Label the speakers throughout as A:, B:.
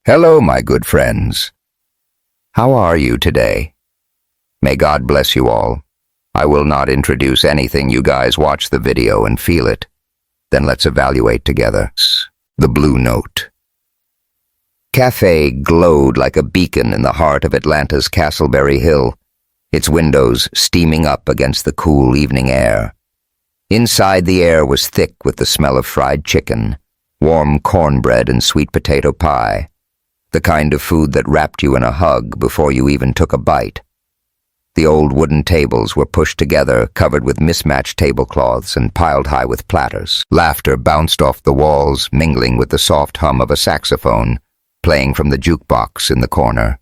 A: Hello, my good friends. How are you today? May God bless you all. I will not introduce anything. You guys watch the video and feel it. Then let's evaluate together. The Blue Note. Cafe glowed like a beacon in the heart of Atlanta's Castleberry Hill, its windows steaming up against the cool evening air. Inside, the air was thick with the smell of fried chicken, warm cornbread and sweet potato pie, the kind of food that wrapped you in a hug before you even took a bite. The old wooden tables were pushed together, covered with mismatched tablecloths and piled high with platters. Laughter bounced off the walls, mingling with the soft hum of a saxophone, playing from the jukebox in the corner.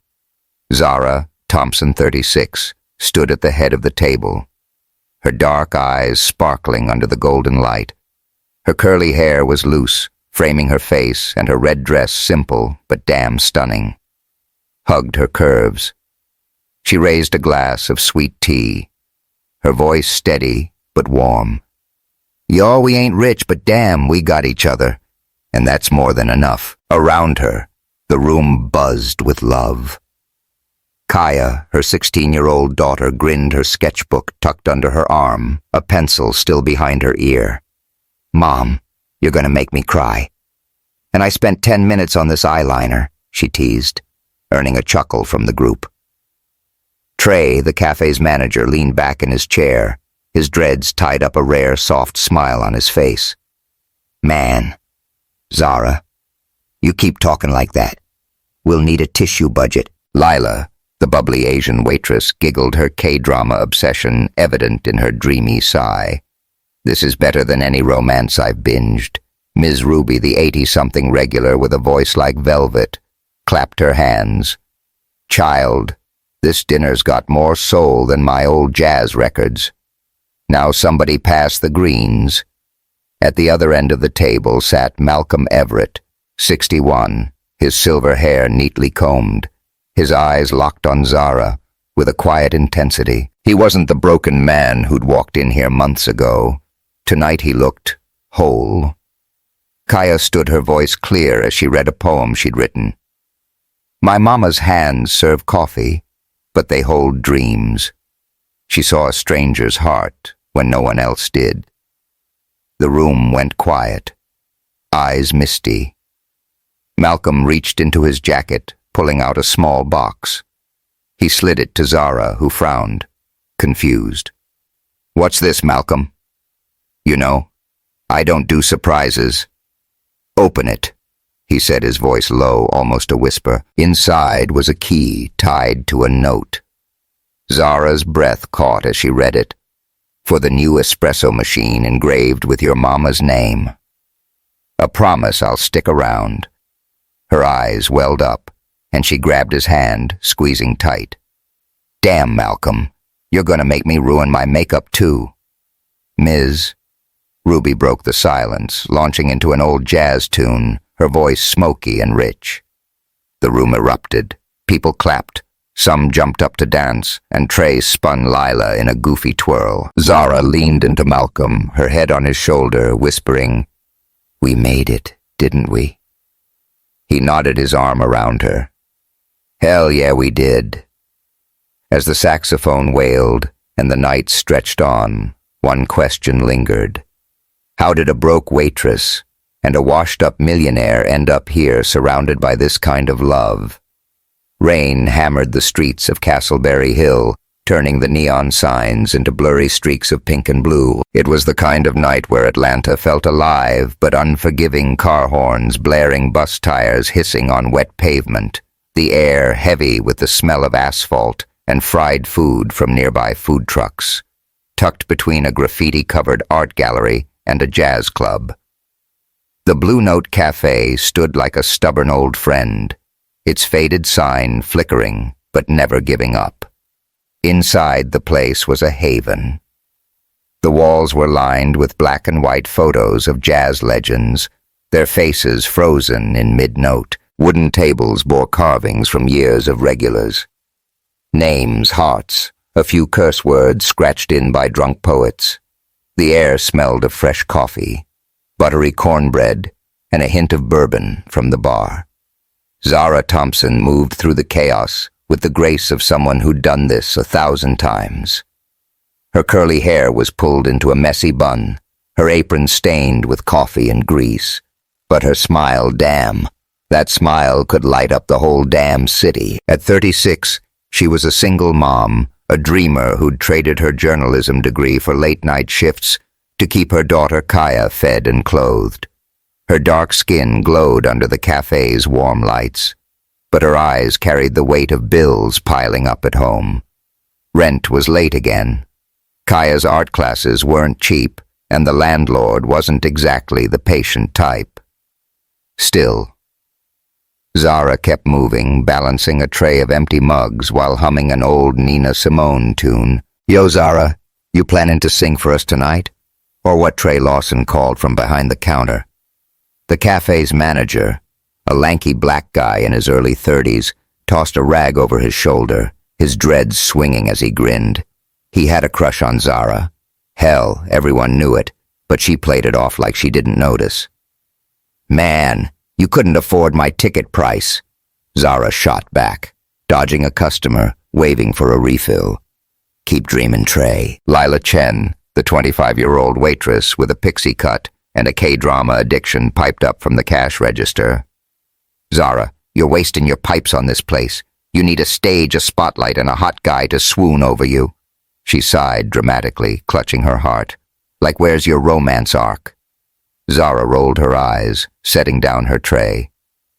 A: Zara, Thompson 36, stood at the head of the table, her dark eyes sparkling under the golden light. Her curly hair was loose, framing her face, and her red dress simple but damn stunning. Hugged her curves. She raised a glass of sweet tea, her voice steady but warm. Y'all, we ain't rich, but damn, we got each other. And that's more than enough. Around her, the room buzzed with love. Kaya, her 16-year-old daughter, grinned, her sketchbook tucked under her arm, a pencil still behind her ear. Mom, you're gonna make me cry. And I spent 10 minutes on this eyeliner, she teased, earning a chuckle from the group. Trey, the cafe's manager, leaned back in his chair, his dreads tied up a rare, soft smile on his face. Man, Zara, you keep talking like that. We'll need a tissue budget. Lila, the bubbly Asian waitress, giggled, her K-drama obsession evident in her dreamy sigh. This is better than any romance I've binged. Ms. Ruby, the 80-something regular with a voice like velvet, clapped her hands. Child, this dinner's got more soul than my old jazz records. Now somebody pass the greens. At the other end of the table sat Malcolm Everett, 61, his silver hair neatly combed, his eyes locked on Zara with a quiet intensity. He wasn't the broken man who'd walked in here months ago. Tonight he looked whole. Kaya stood, her voice clear as she read a poem she'd written. My mama's hands serve coffee, but they hold dreams. She saw a stranger's heart when no one else did. The room went quiet, eyes misty. Malcolm reached into his jacket, pulling out a small box. He slid it to Zara, who frowned, confused. What's this, Malcolm? You know, I don't do surprises. Open it, he said, his voice low, almost a whisper. Inside was a key tied to a note. Zara's breath caught as she read it. For the new espresso machine engraved with your mama's name. A promise I'll stick around. Her eyes welled up, and she grabbed his hand, squeezing tight. Damn, Malcolm, you're gonna make me ruin my makeup too. Ms. Ruby broke the silence, launching into an old jazz tune, her voice smoky and rich. The room erupted. People clapped. Some jumped up to dance, and Trey spun Lila in a goofy twirl. Zara leaned into Malcolm, her head on his shoulder, whispering, We made it, didn't we? He nodded, his arm around her. Hell yeah, we did. As the saxophone wailed and the night stretched on, one question lingered. How did a broke waitress and a washed-up millionaire end up here surrounded by this kind of love? Rain hammered the streets of Castleberry Hill, turning the neon signs into blurry streaks of pink and blue. It was the kind of night where Atlanta felt alive but unforgiving, car horns blaring, bus tires hissing on wet pavement, the air heavy with the smell of asphalt and fried food from nearby food trucks, tucked between a graffiti-covered art gallery and a jazz club. The Blue Note Cafe stood like a stubborn old friend, its faded sign flickering but never giving up. Inside the place was a haven. The walls were lined with black and white photos of jazz legends, their faces frozen in mid-note. Wooden tables bore carvings from years of regulars. Names, hearts, a few curse words scratched in by drunk poets. The air smelled of fresh coffee, buttery cornbread, and a hint of bourbon from the bar. Zara Thompson moved through the chaos with the grace of someone who'd done this 1,000 times. Her curly hair was pulled into a messy bun, her apron stained with coffee and grease. But her smile, damn, that smile could light up the whole damn city. At 36, she was a single mom, a dreamer who'd traded her journalism degree for late-night shifts to keep her daughter Kaya fed and clothed. Her dark skin glowed under the cafe's warm lights, but her eyes carried the weight of bills piling up at home. Rent was late again. Kaya's art classes weren't cheap, and the landlord wasn't exactly the patient type. Still, Zara kept moving, balancing a tray of empty mugs while humming an old Nina Simone tune. "Yo, Zara, you planning to sing for us tonight?" Or what Trey Lawson called from behind the counter. The cafe's manager, a lanky black guy in his early 30s, tossed a rag over his shoulder, his dreads swinging as he grinned. He had a crush on Zara. Hell, everyone knew it, but she played it off like she didn't notice. "Man, you couldn't afford my ticket price," Zara shot back, dodging a customer, waving for a refill. "Keep dreaming, Trey." Lila Chen, the 25-year-old waitress with a pixie cut and a K-drama addiction, piped up from the cash register. "Zara, you're wasting your pipes on this place. You need a stage, a spotlight, and a hot guy to swoon over you." She sighed dramatically, clutching her heart. "Like, where's your romance arc?" Zara rolled her eyes, setting down her tray.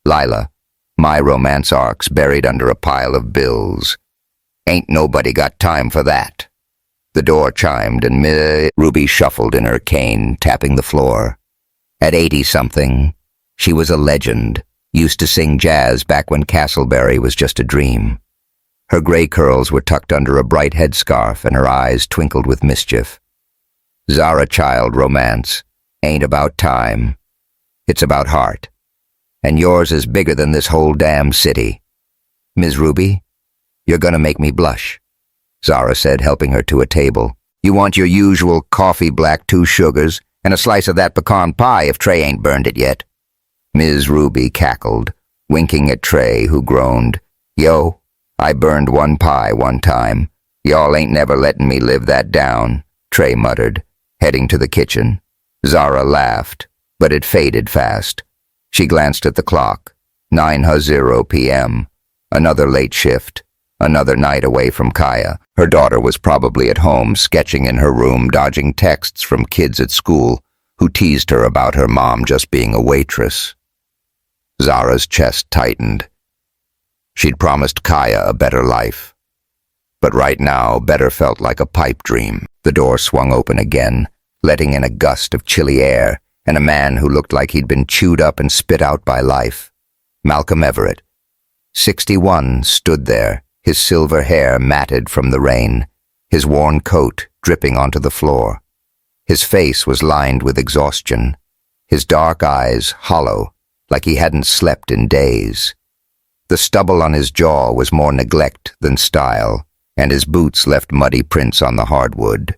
A: "Lila, my romance arc's buried under a pile of bills. Ain't nobody got time for that." The door chimed and Ruby shuffled in her cane, tapping the floor. At 80-something, she was a legend, used to sing jazz back when Castleberry was just a dream. Her gray curls were tucked under a bright headscarf and her eyes twinkled with mischief. "Zara, child, romance ain't about time. It's about heart. And yours is bigger than this whole damn city. Ms. Ruby, you're gonna make me blush," Zara said, helping her to a table. "You want your usual coffee black, 2 sugars, and a slice of that pecan pie if Trey ain't burned it yet." Ms. Ruby cackled, winking at Trey, who groaned. "Yo, I burned 1 pie one time. Y'all ain't never letting me live that down," Trey muttered, heading to the kitchen. Zara laughed, but it faded fast. She glanced at the clock. 9:00 p.m. Another late shift. Another night away from Kaya. Her daughter was probably at home, sketching in her room, dodging texts from kids at school who teased her about her mom just being a waitress. Zara's chest tightened. She'd promised Kaya a better life. But right now, better felt like a pipe dream. The door swung open again, letting in a gust of chilly air, and a man who looked like he'd been chewed up and spit out by life. Malcolm Everett, 61, stood there, his silver hair matted from the rain, his worn coat dripping onto the floor. His face was lined with exhaustion, his dark eyes hollow, like he hadn't slept in days. The stubble on his jaw was more neglect than style, and his boots left muddy prints on the hardwood.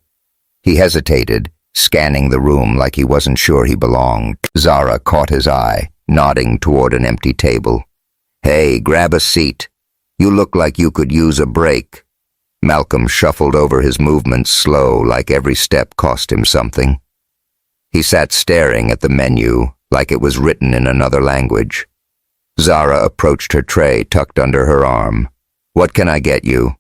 A: He hesitated, scanning the room like he wasn't sure he belonged. Zara caught his eye, nodding toward an empty table. "Hey, grab a seat. You look like you could use a break." Malcolm shuffled over his movements slow, like every step cost him something. He sat staring at the menu, like it was written in another language. Zara approached her tray tucked under her arm. "What can I get you?"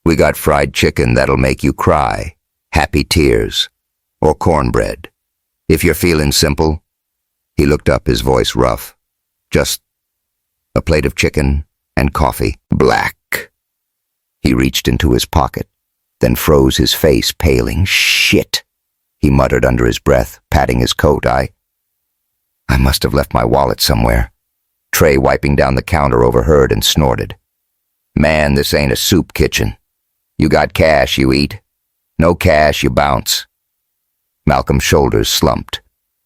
A: "We got fried chicken that'll make you cry, happy tears, or cornbread. If you're feeling simple." He looked up, his voice rough. "Just a plate of chicken and coffee." "Black." He reached into his pocket, then froze, his face paling. "Shit," he muttered under his breath, patting his coat. I must have left my wallet somewhere." Trey, wiping down the counter, overheard and snorted. "Man, this ain't a soup kitchen. You got cash, you eat. No cash, you bounce." Malcolm's shoulders slumped,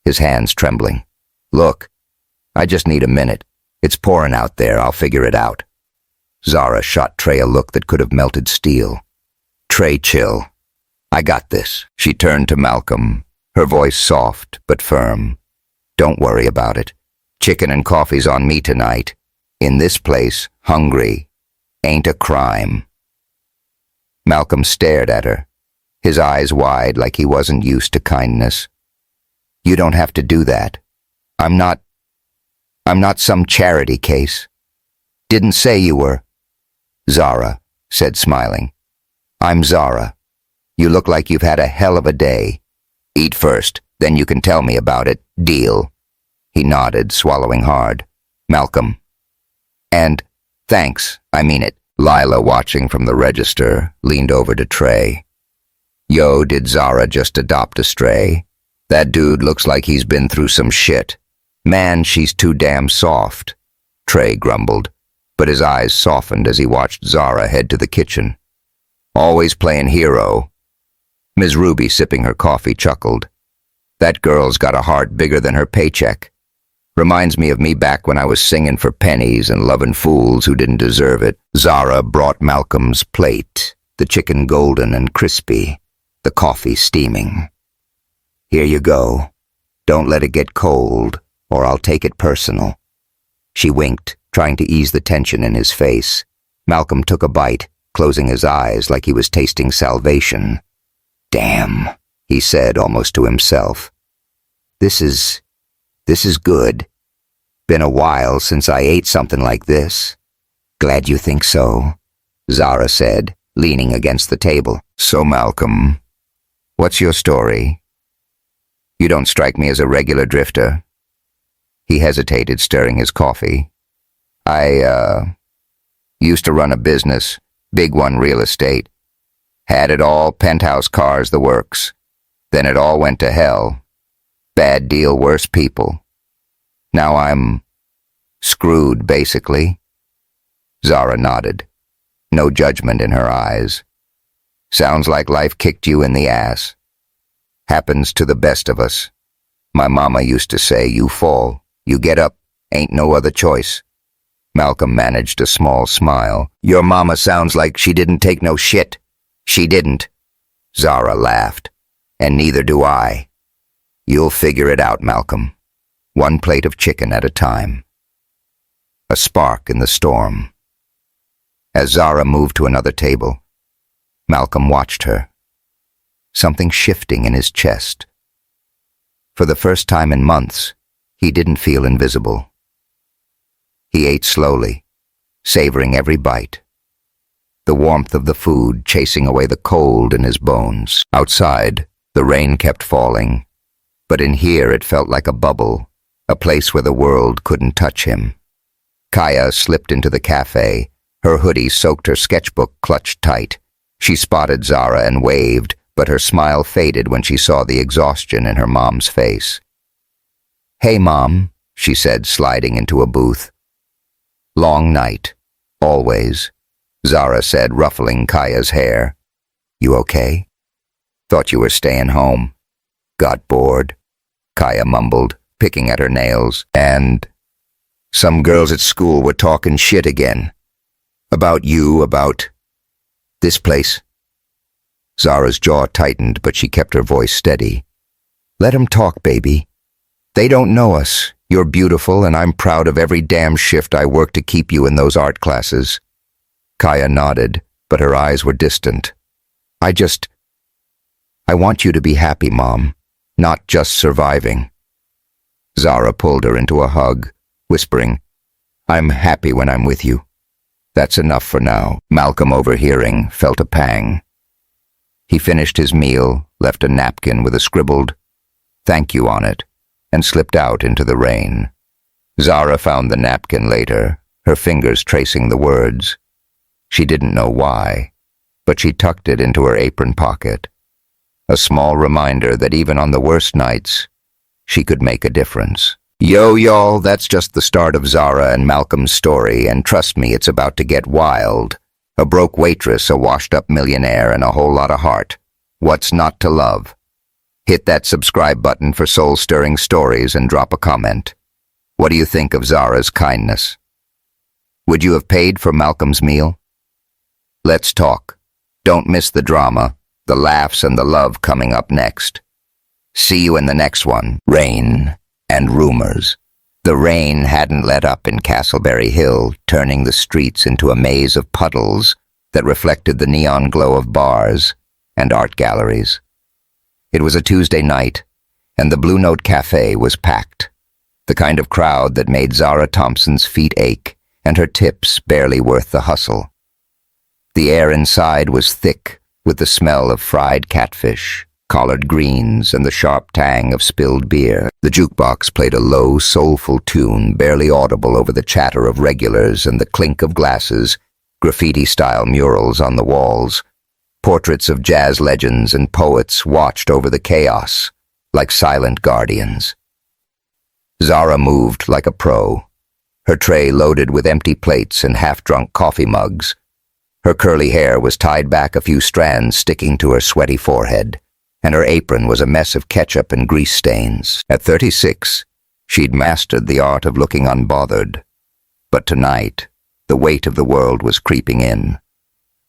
A: his hands trembling. "Look, I just need a minute. It's pouring out there. I'll figure it out." Zara shot Trey a look that could have melted steel. "Trey, chill. I got this." She turned to Malcolm, her voice soft but firm. "Don't worry about it. Chicken and coffee's on me tonight. In this place, hungry ain't a crime. Malcolm stared at her, his eyes wide like he wasn't used to kindness. You don't have to do that. I'm not some charity case. Didn't say you were. Zara said, smiling. I'm Zara. You look like you've had a hell of a day. Eat first, then you can tell me about it. Deal? He nodded, swallowing hard. Malcolm. And thanks, I mean it. Lila, watching from the register, leaned over to Trey. Yo, did Zara just adopt a stray? That dude looks like he's been through some shit. Man, she's too damn soft. Trey grumbled, but his eyes softened as he watched Zara head to the kitchen. Always playing hero. Ms. Ruby, sipping her coffee, chuckled. That girl's got a heart bigger than her paycheck. Reminds me of me back when I was singing for pennies and loving fools who didn't deserve it. Zara brought Malcolm's plate, the chicken golden and crispy, the coffee steaming. Here you go. Don't let it get cold, or I'll take it personal. She winked, trying to ease the tension in his face. Malcolm took a bite, closing his eyes like he was tasting salvation. Damn, he said almost to himself. This is good. Been a while since I ate something like this. Glad you think so, Zara said, leaning against the table. So, Malcolm, what's your story? You don't strike me as a regular drifter. He hesitated, stirring his coffee. I used to run a business, big one, real estate. Had it all, penthouse cars, the works. Then it all went to hell. Bad deal, worse people. Now I'm screwed, basically. Zara nodded, no judgment in her eyes. Sounds like life kicked you in the ass. Happens to the best of us. My mama used to say, you fall, you get up, ain't no other choice. Malcolm managed a small smile. Your mama sounds like she didn't take no shit. She didn't. Zara laughed. And neither do I. You'll figure it out, Malcolm. One plate of chicken at a time. A spark in the storm. As Zara moved to another table, Malcolm watched her. Something shifting in his chest. For the first time in months, he didn't feel invisible. He ate slowly, savoring every bite. The warmth of the food chasing away the cold in his bones. Outside, the rain kept falling, but in here it felt like a bubble, a place where the world couldn't touch him. Kaya slipped into the cafe, her hoodie soaked, her sketchbook clutched tight. She spotted Zara and waved, but her smile faded when she saw the exhaustion in her mom's face. Hey, Mom, she said, sliding into a booth. Long night, always, Zara said, ruffling Kaya's hair. You okay? Thought you were staying home. Got bored, Kaya mumbled, picking at her nails. And some girls at school were talking shit again. About you, about this place. Zara's jaw tightened, but she kept her voice steady. Let 'em talk, baby. They don't know us. You're beautiful, and I'm proud of every damn shift I worked to keep you in those art classes. Kaya nodded, but her eyes were distant. I want you to be happy, Mom, not just surviving. Zara pulled her into a hug, whispering, I'm happy when I'm with you. That's enough for now. Malcolm, overhearing, felt a pang. He finished his meal, left a napkin with a scribbled "thank you" on it, and slipped out into the rain. Zara found the napkin later, her fingers tracing the words. She didn't know why, but she tucked it into her apron pocket. A small reminder that even on the worst nights, she could make a difference. Yo, y'all, that's just the start of Zara and Malcolm's story, and trust me, it's about to get wild. A broke waitress, a washed-up millionaire, and a whole lot of heart. What's not to love? Hit that subscribe button for soul-stirring stories and drop a comment. What do you think of Zara's kindness? Would you have paid for Malcolm's meal? Let's talk. Don't miss the drama, the laughs, and the love coming up next. See you in the next one. Rain and rumors. The rain hadn't let up in Castleberry Hill, turning the streets into a maze of puddles that reflected the neon glow of bars and art galleries. It was a Tuesday night, and the Blue Note Cafe was packed, the kind of crowd that made Zara Thompson's feet ache and her tips barely worth the hustle. The air inside was thick with the smell of fried catfish, collard greens, and the sharp tang of spilled beer. The jukebox played a low, soulful tune, barely audible over the chatter of regulars and the clink of glasses, graffiti-style murals on the walls. Portraits of jazz legends and poets watched over the chaos, like silent guardians. Zara moved like a pro, her tray loaded with empty plates and half-drunk coffee mugs. Her curly hair was tied back a few strands sticking to her sweaty forehead, and her apron was a mess of ketchup and grease stains. At 36, she'd mastered the art of looking unbothered. But tonight, the weight of the world was creeping in.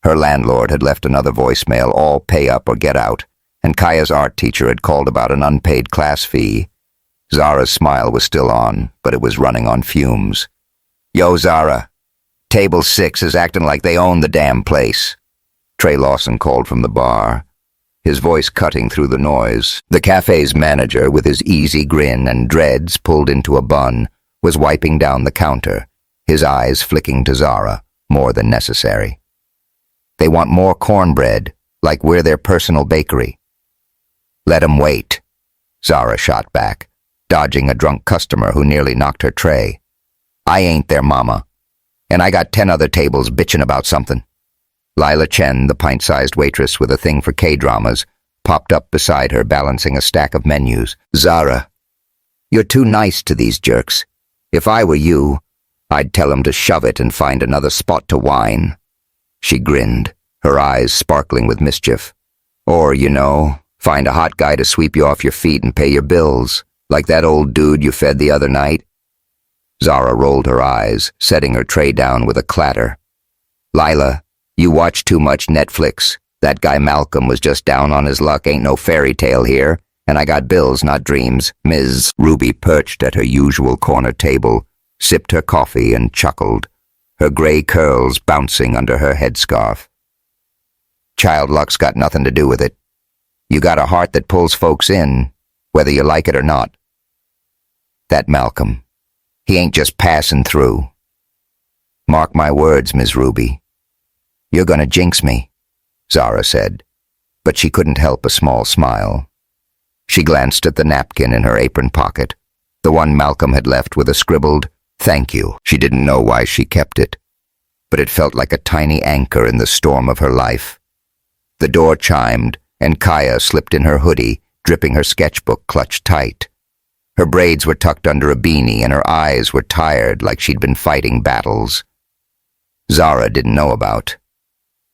A: Her landlord had left another voicemail, all pay up or get out, and Kaya's art teacher had called about an unpaid class fee. Zara's smile was still on, but it was running on fumes. "Yo, Zara. Table 6 is acting like they own the damn place." Trey Lawson called from the bar, his voice cutting through the noise. The cafe's manager, with his easy grin and dreads pulled into a bun, was wiping down the counter, his eyes flicking to Zara, more than necessary. "They want more cornbread, like we're their personal bakery." "Let 'em wait," Zara shot back, dodging a drunk customer who nearly knocked her tray. "I ain't their mama, and I got 10 other tables bitching about something." Lila Chen, the pint-sized waitress with a thing for K-dramas, popped up beside her, balancing a stack of menus. "Zara, you're too nice to these jerks. If I were you, I'd tell 'em to shove it and find another spot to whine." She grinned, her eyes sparkling with mischief. "Or, find a hot guy to sweep you off your feet and pay your bills, like that old dude you fed the other night." Zara rolled her eyes, setting her tray down with a clatter. "Lila, you watch too much Netflix. That guy Malcolm was just down on his luck, ain't no fairy tale here, and I got bills, not dreams." Ms. Ruby perched at her usual corner table, sipped her coffee and chuckled, her gray curls bouncing under her headscarf. "Child luck's got nothing to do with it. You got a heart that pulls folks in, whether you like it or not. That Malcolm, he ain't just passing through. Mark my words, Ms. Ruby. You're gonna jinx me," Zara said, but she couldn't help a small smile. She glanced at the napkin in her apron pocket, the one Malcolm had left with a scribbled, "Thank you." She didn't know why she kept it, but it felt like a tiny anchor in the storm of her life. The door chimed, and Kaya slipped in her hoodie, dripping her sketchbook clutched tight. Her braids were tucked under a beanie, and her eyes were tired like she'd been fighting battles Zara didn't know about.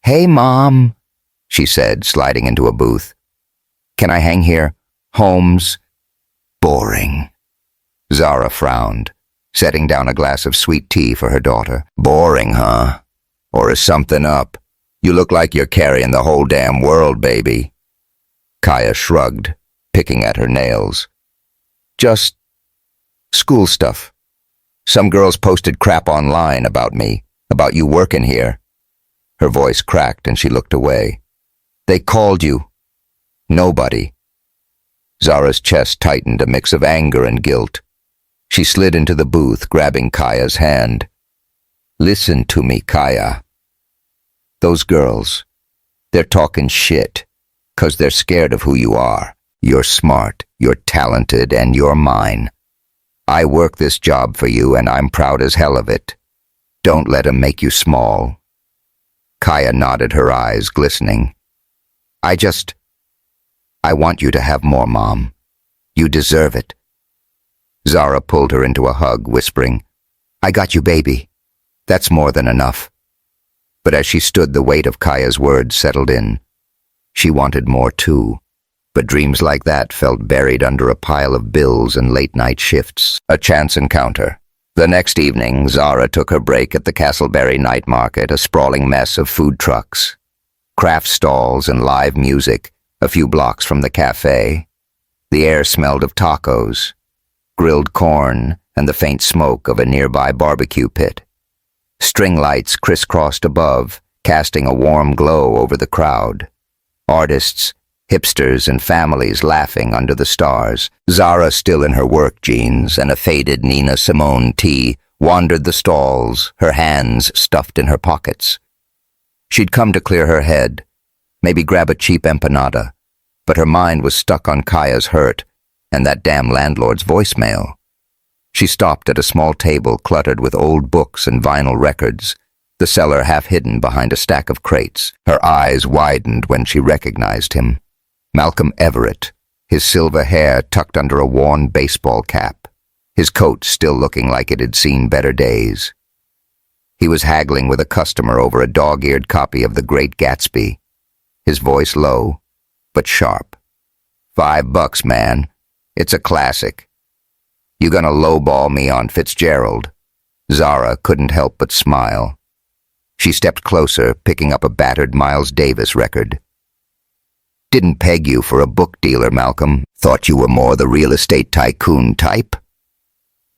A: "Hey, Mom," she said, sliding into a booth. "Can I hang here? Holmes?" "Boring." Zara frowned, setting down a glass of sweet tea for her daughter. "Boring, huh? Or is something up? You look like you're carrying the whole damn world, baby." Kaya shrugged, picking at her nails. "Just school stuff. Some girls posted crap online about me, about you working here." Her voice cracked and she looked away. "They called you." "Nobody." Zara's chest tightened, a mix of anger and guilt. She slid into the booth, grabbing Kaya's hand. "Listen to me, Kaya. Those girls, they're talking shit, 'cause they're scared of who you are. You're smart, you're talented, and you're mine. I work this job for you, and I'm proud as hell of it. Don't let 'em make you small." Kaya nodded, her eyes glistening. I want you to have more, Mom. You deserve it." Zara pulled her into a hug, whispering, "I got you, baby. That's more than enough." But as she stood, the weight of Kaya's words settled in. She wanted more too, but dreams like that felt buried under a pile of bills and late-night shifts. A chance encounter. The next evening, Zara took her break at the Castleberry Night Market, a sprawling mess of food trucks, craft stalls, and live music a few blocks from the cafe. The air smelled of tacos, grilled corn, and the faint smoke of a nearby barbecue pit. String lights crisscrossed above, casting a warm glow over the crowd. Artists, hipsters, and families laughing under the stars. Zara, still in her work jeans and a faded Nina Simone tee, wandered the stalls, her hands stuffed in her pockets. She'd come to clear her head, maybe grab a cheap empanada, but her mind was stuck on Kaya's hurt and that damn landlord's voicemail. She stopped at a small table cluttered with old books and vinyl records, the seller half hidden behind a stack of crates. Her eyes widened when she recognized him. Malcolm Everett, his silver hair tucked under a worn baseball cap, his coat still looking like it had seen better days. He was haggling with a customer over a dog-eared copy of The Great Gatsby, his voice low, but sharp. $5, man. It's a classic. You gonna lowball me on Fitzgerald? Zara couldn't help but smile. She stepped closer, picking up a battered Miles Davis record. Didn't peg you for a book dealer, Malcolm. Thought you were more the real estate tycoon type?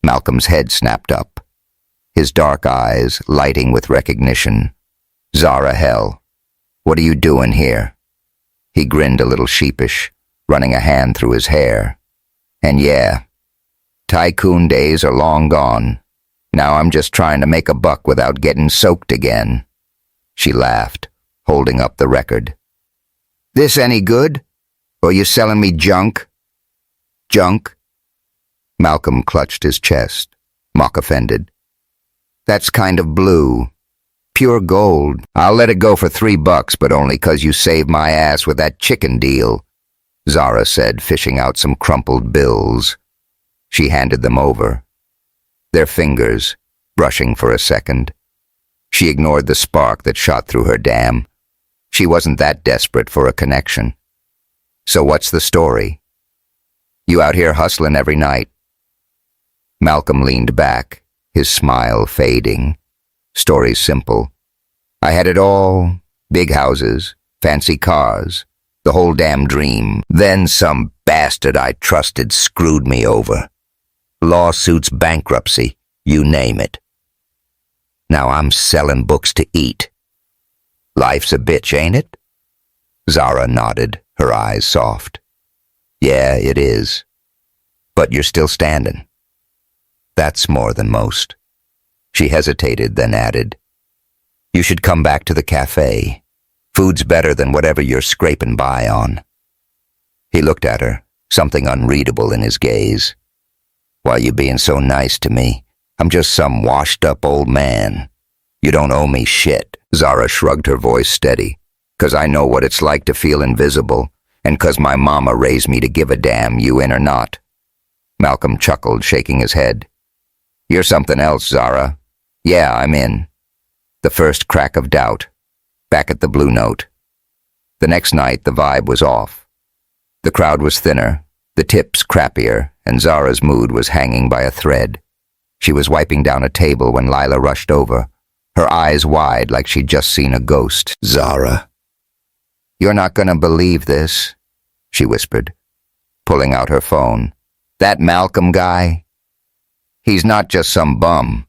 A: Malcolm's head snapped up, his dark eyes lighting with recognition. Zara, hell. What are you doing here? He grinned a little sheepish, running a hand through his hair. And yeah, tycoon days are long gone. Now I'm just trying to make a buck without getting soaked again. She laughed, holding up the record. This any good? Or you selling me junk? Junk? Malcolm clutched his chest, mock offended. That's kind of blue. Pure gold. I'll let it go for $3, but only 'cause you saved my ass with that chicken deal, Zara said, fishing out some crumpled bills. She handed them over, their fingers brushing for a second. She ignored the spark that shot through her dam. She wasn't that desperate for a connection. So what's the story? You out here hustling every night? Malcolm leaned back, his smile fading. Story's simple. I had it all. Big houses, fancy cars, the whole damn dream. Then some bastard I trusted screwed me over. Lawsuits, bankruptcy, you name it. Now I'm selling books to eat. Life's a bitch, ain't it? Zara nodded, her eyes soft. Yeah, it is. But you're still standing. That's more than most. She hesitated, then added, You should come back to the cafe. Food's better than whatever you're scraping by on. He looked at her, something unreadable in his gaze. Why you being so nice to me? I'm just some washed-up old man. You don't owe me shit. Zara shrugged, her voice steady. 'Cause I know what it's like to feel invisible, and 'cause my mama raised me to give a damn, you in or not. Malcolm chuckled, shaking his head. You're something else, Zara. Yeah, I'm in. The first crack of doubt. Back at the Blue Note. The next night, the vibe was off. The crowd was thinner, the tips crappier, and Zara's mood was hanging by a thread. She was wiping down a table when Lila rushed over, her eyes wide like she'd just seen a ghost. Zara. You're not gonna believe this, she whispered, pulling out her phone. That Malcolm guy? He's not just some bum.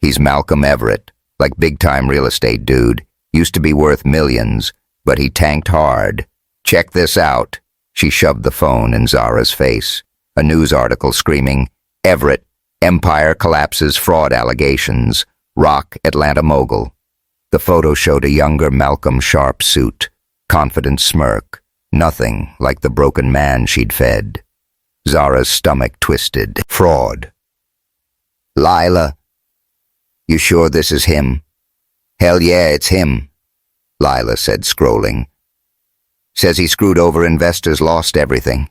A: He's Malcolm Everett, like big-time real estate dude. Used to be worth millions, but he tanked hard. Check this out. She shoved the phone in Zara's face. A news article screaming, Everett, Empire collapses fraud allegations. Rock Atlanta mogul. The photo showed a younger Malcolm Sharp suit, confident smirk, nothing like the broken man she'd fed. Zara's stomach twisted. Fraud. Lila, you sure this is him? Hell yeah, it's him, Lila said, scrolling. Says he screwed over investors, lost everything.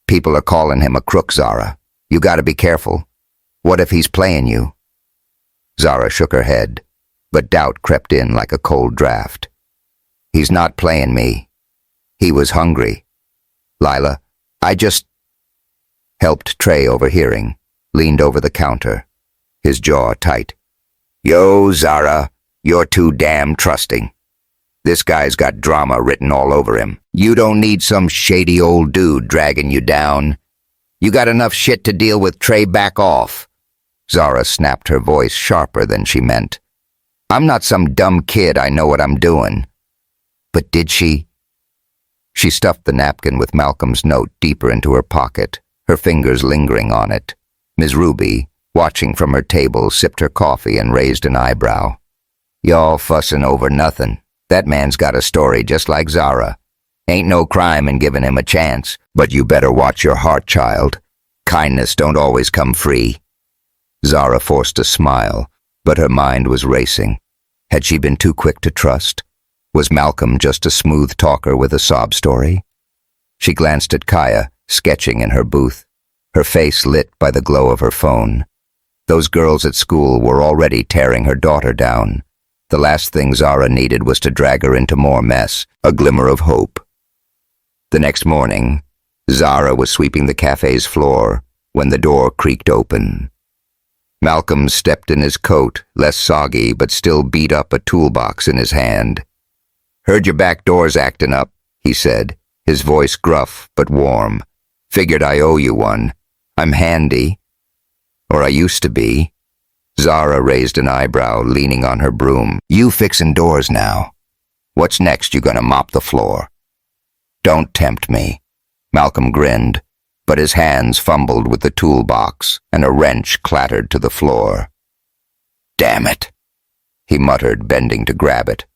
A: People are calling him a crook, Zara. You gotta be careful. What if he's playing you? Zara shook her head, but doubt crept in like a cold draft. He's not playing me. He was hungry. Lila, I just... Helped Trey, overhearing, leaned over the counter, his jaw tight. Yo, Zara, you're too damn trusting. This guy's got drama written all over him. You don't need some shady old dude dragging you down. You got enough shit to deal with, Trey, back off. Zara snapped, her voice sharper than she meant. I'm not some dumb kid, I know what I'm doing. But did she? She stuffed the napkin with Malcolm's note deeper into her pocket, her fingers lingering on it. Ms. Ruby, watching from her table, sipped her coffee and raised an eyebrow. Y'all fussing over nothing. That man's got a story just like Zara. Ain't no crime in giving him a chance, but you better watch your heart, child. Kindness don't always come free. Zara forced a smile, but her mind was racing. Had she been too quick to trust? Was Malcolm just a smooth talker with a sob story? She glanced at Kaya, sketching in her booth, her face lit by the glow of her phone. Those girls at school were already tearing her daughter down. The last thing Zara needed was to drag her into more mess, a glimmer of hope. The next morning, Zara was sweeping the cafe's floor when the door creaked open. Malcolm stepped in his coat, less soggy but still beat up, a toolbox in his hand. Heard your back door's acting up, he said, his voice gruff but warm. Figured I owe you one. I'm handy. Or I used to be. Zara raised an eyebrow, leaning on her broom. You fixin' doors now. What's next, you gonna mop the floor? Don't tempt me. Malcolm grinned, but his hands fumbled with the toolbox and a wrench clattered to the floor. Damn it, he muttered, bending to grab it.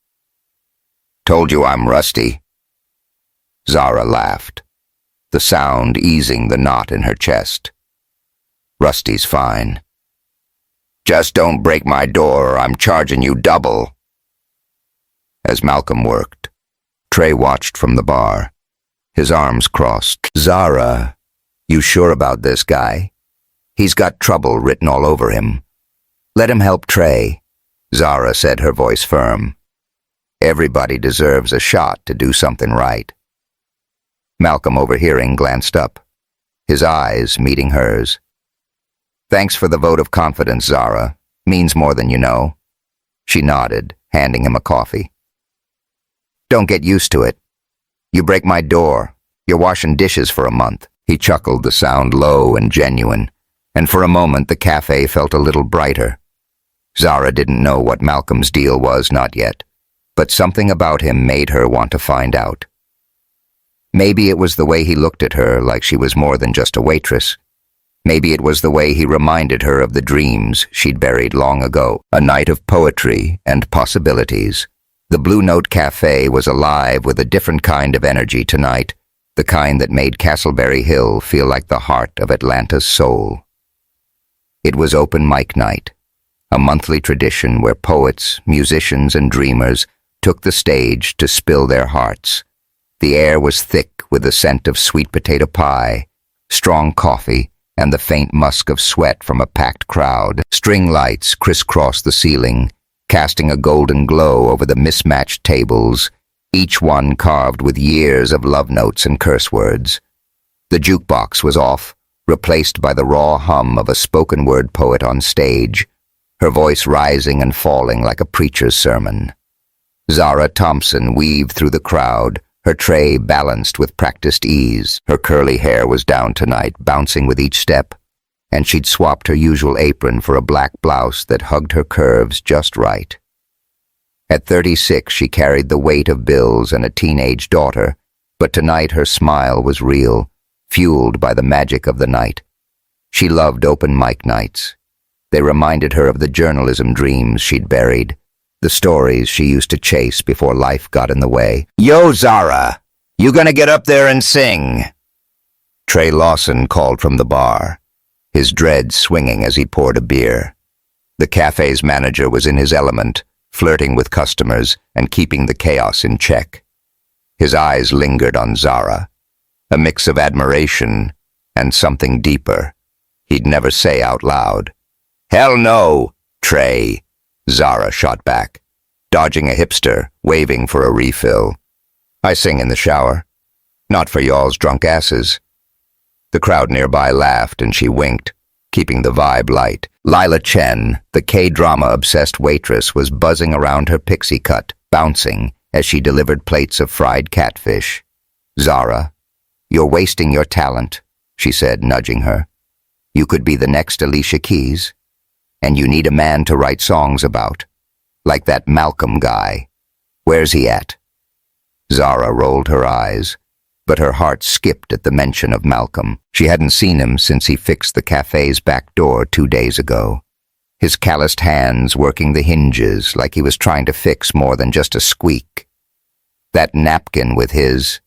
A: Told you I'm rusty. Zara laughed, the sound easing the knot in her chest. Rusty's fine. Just don't break my door or I'm charging you double. As Malcolm worked, Trey watched from the bar, his arms crossed. Zara, you sure about this guy? He's got trouble written all over him. Let him help Trey, Zara said, her voice firm. Everybody deserves a shot to do something right. Malcolm, overhearing, glanced up, his eyes meeting hers. Thanks for the vote of confidence, Zara. Means more than you know. She nodded, handing him a coffee. Don't get used to it. You break my door. You're washing dishes for a month. He chuckled, the sound low and genuine, and for a moment the cafe felt a little brighter. Zara didn't know what Malcolm's deal was, not yet, but something about him made her want to find out. Maybe it was the way he looked at her, like she was more than just a waitress. Maybe it was the way he reminded her of the dreams she'd buried long ago, a night of poetry and possibilities. The Blue Note Cafe was alive with a different kind of energy tonight, the kind that made Castleberry Hill feel like the heart of Atlanta's soul. It was open mic night, a monthly tradition where poets, musicians, and dreamers took the stage to spill their hearts. The air was thick with the scent of sweet potato pie, strong coffee, and the faint musk of sweat from a packed crowd. String lights crisscrossed the ceiling, casting a golden glow over the mismatched tables, each one carved with years of love notes and curse words. The jukebox was off, replaced by the raw hum of a spoken-word poet on stage, her voice rising and falling like a preacher's sermon. Zara Thompson weaved through the crowd, her tray balanced with practiced ease. Her curly hair was down tonight, bouncing with each step, and she'd swapped her usual apron for a black blouse that hugged her curves just right. At 36, she carried the weight of bills and a teenage daughter, but tonight her smile was real, fueled by the magic of the night. She loved open mic nights. They reminded her of the journalism dreams she'd buried, the stories she used to chase before life got in the way. Yo, Zara, you gonna get up there and sing? Trey Lawson called from the bar, his dreads swinging as he poured a beer. The cafe's manager was in his element, flirting with customers and keeping the chaos in check. His eyes lingered on Zara, a mix of admiration and something deeper he'd never say out loud. Hell no, Trey, Zara shot back, dodging a hipster, waving for a refill. I sing in the shower. Not for y'all's drunk asses. The crowd nearby laughed and she winked, keeping the vibe light. Lila Chen, the K-drama-obsessed waitress, was buzzing around her pixie cut, bouncing as she delivered plates of fried catfish. Zara, you're wasting your talent. she said, nudging her. You could be the next Alicia Keys. And you need a man to write songs about. Like that Malcolm guy. Where's he at? Zara rolled her eyes, but her heart skipped at the mention of Malcolm. She hadn't seen him since he fixed the cafe's back door 2 days ago. His calloused hands working the hinges like he was trying to fix more than just a squeak. That napkin with his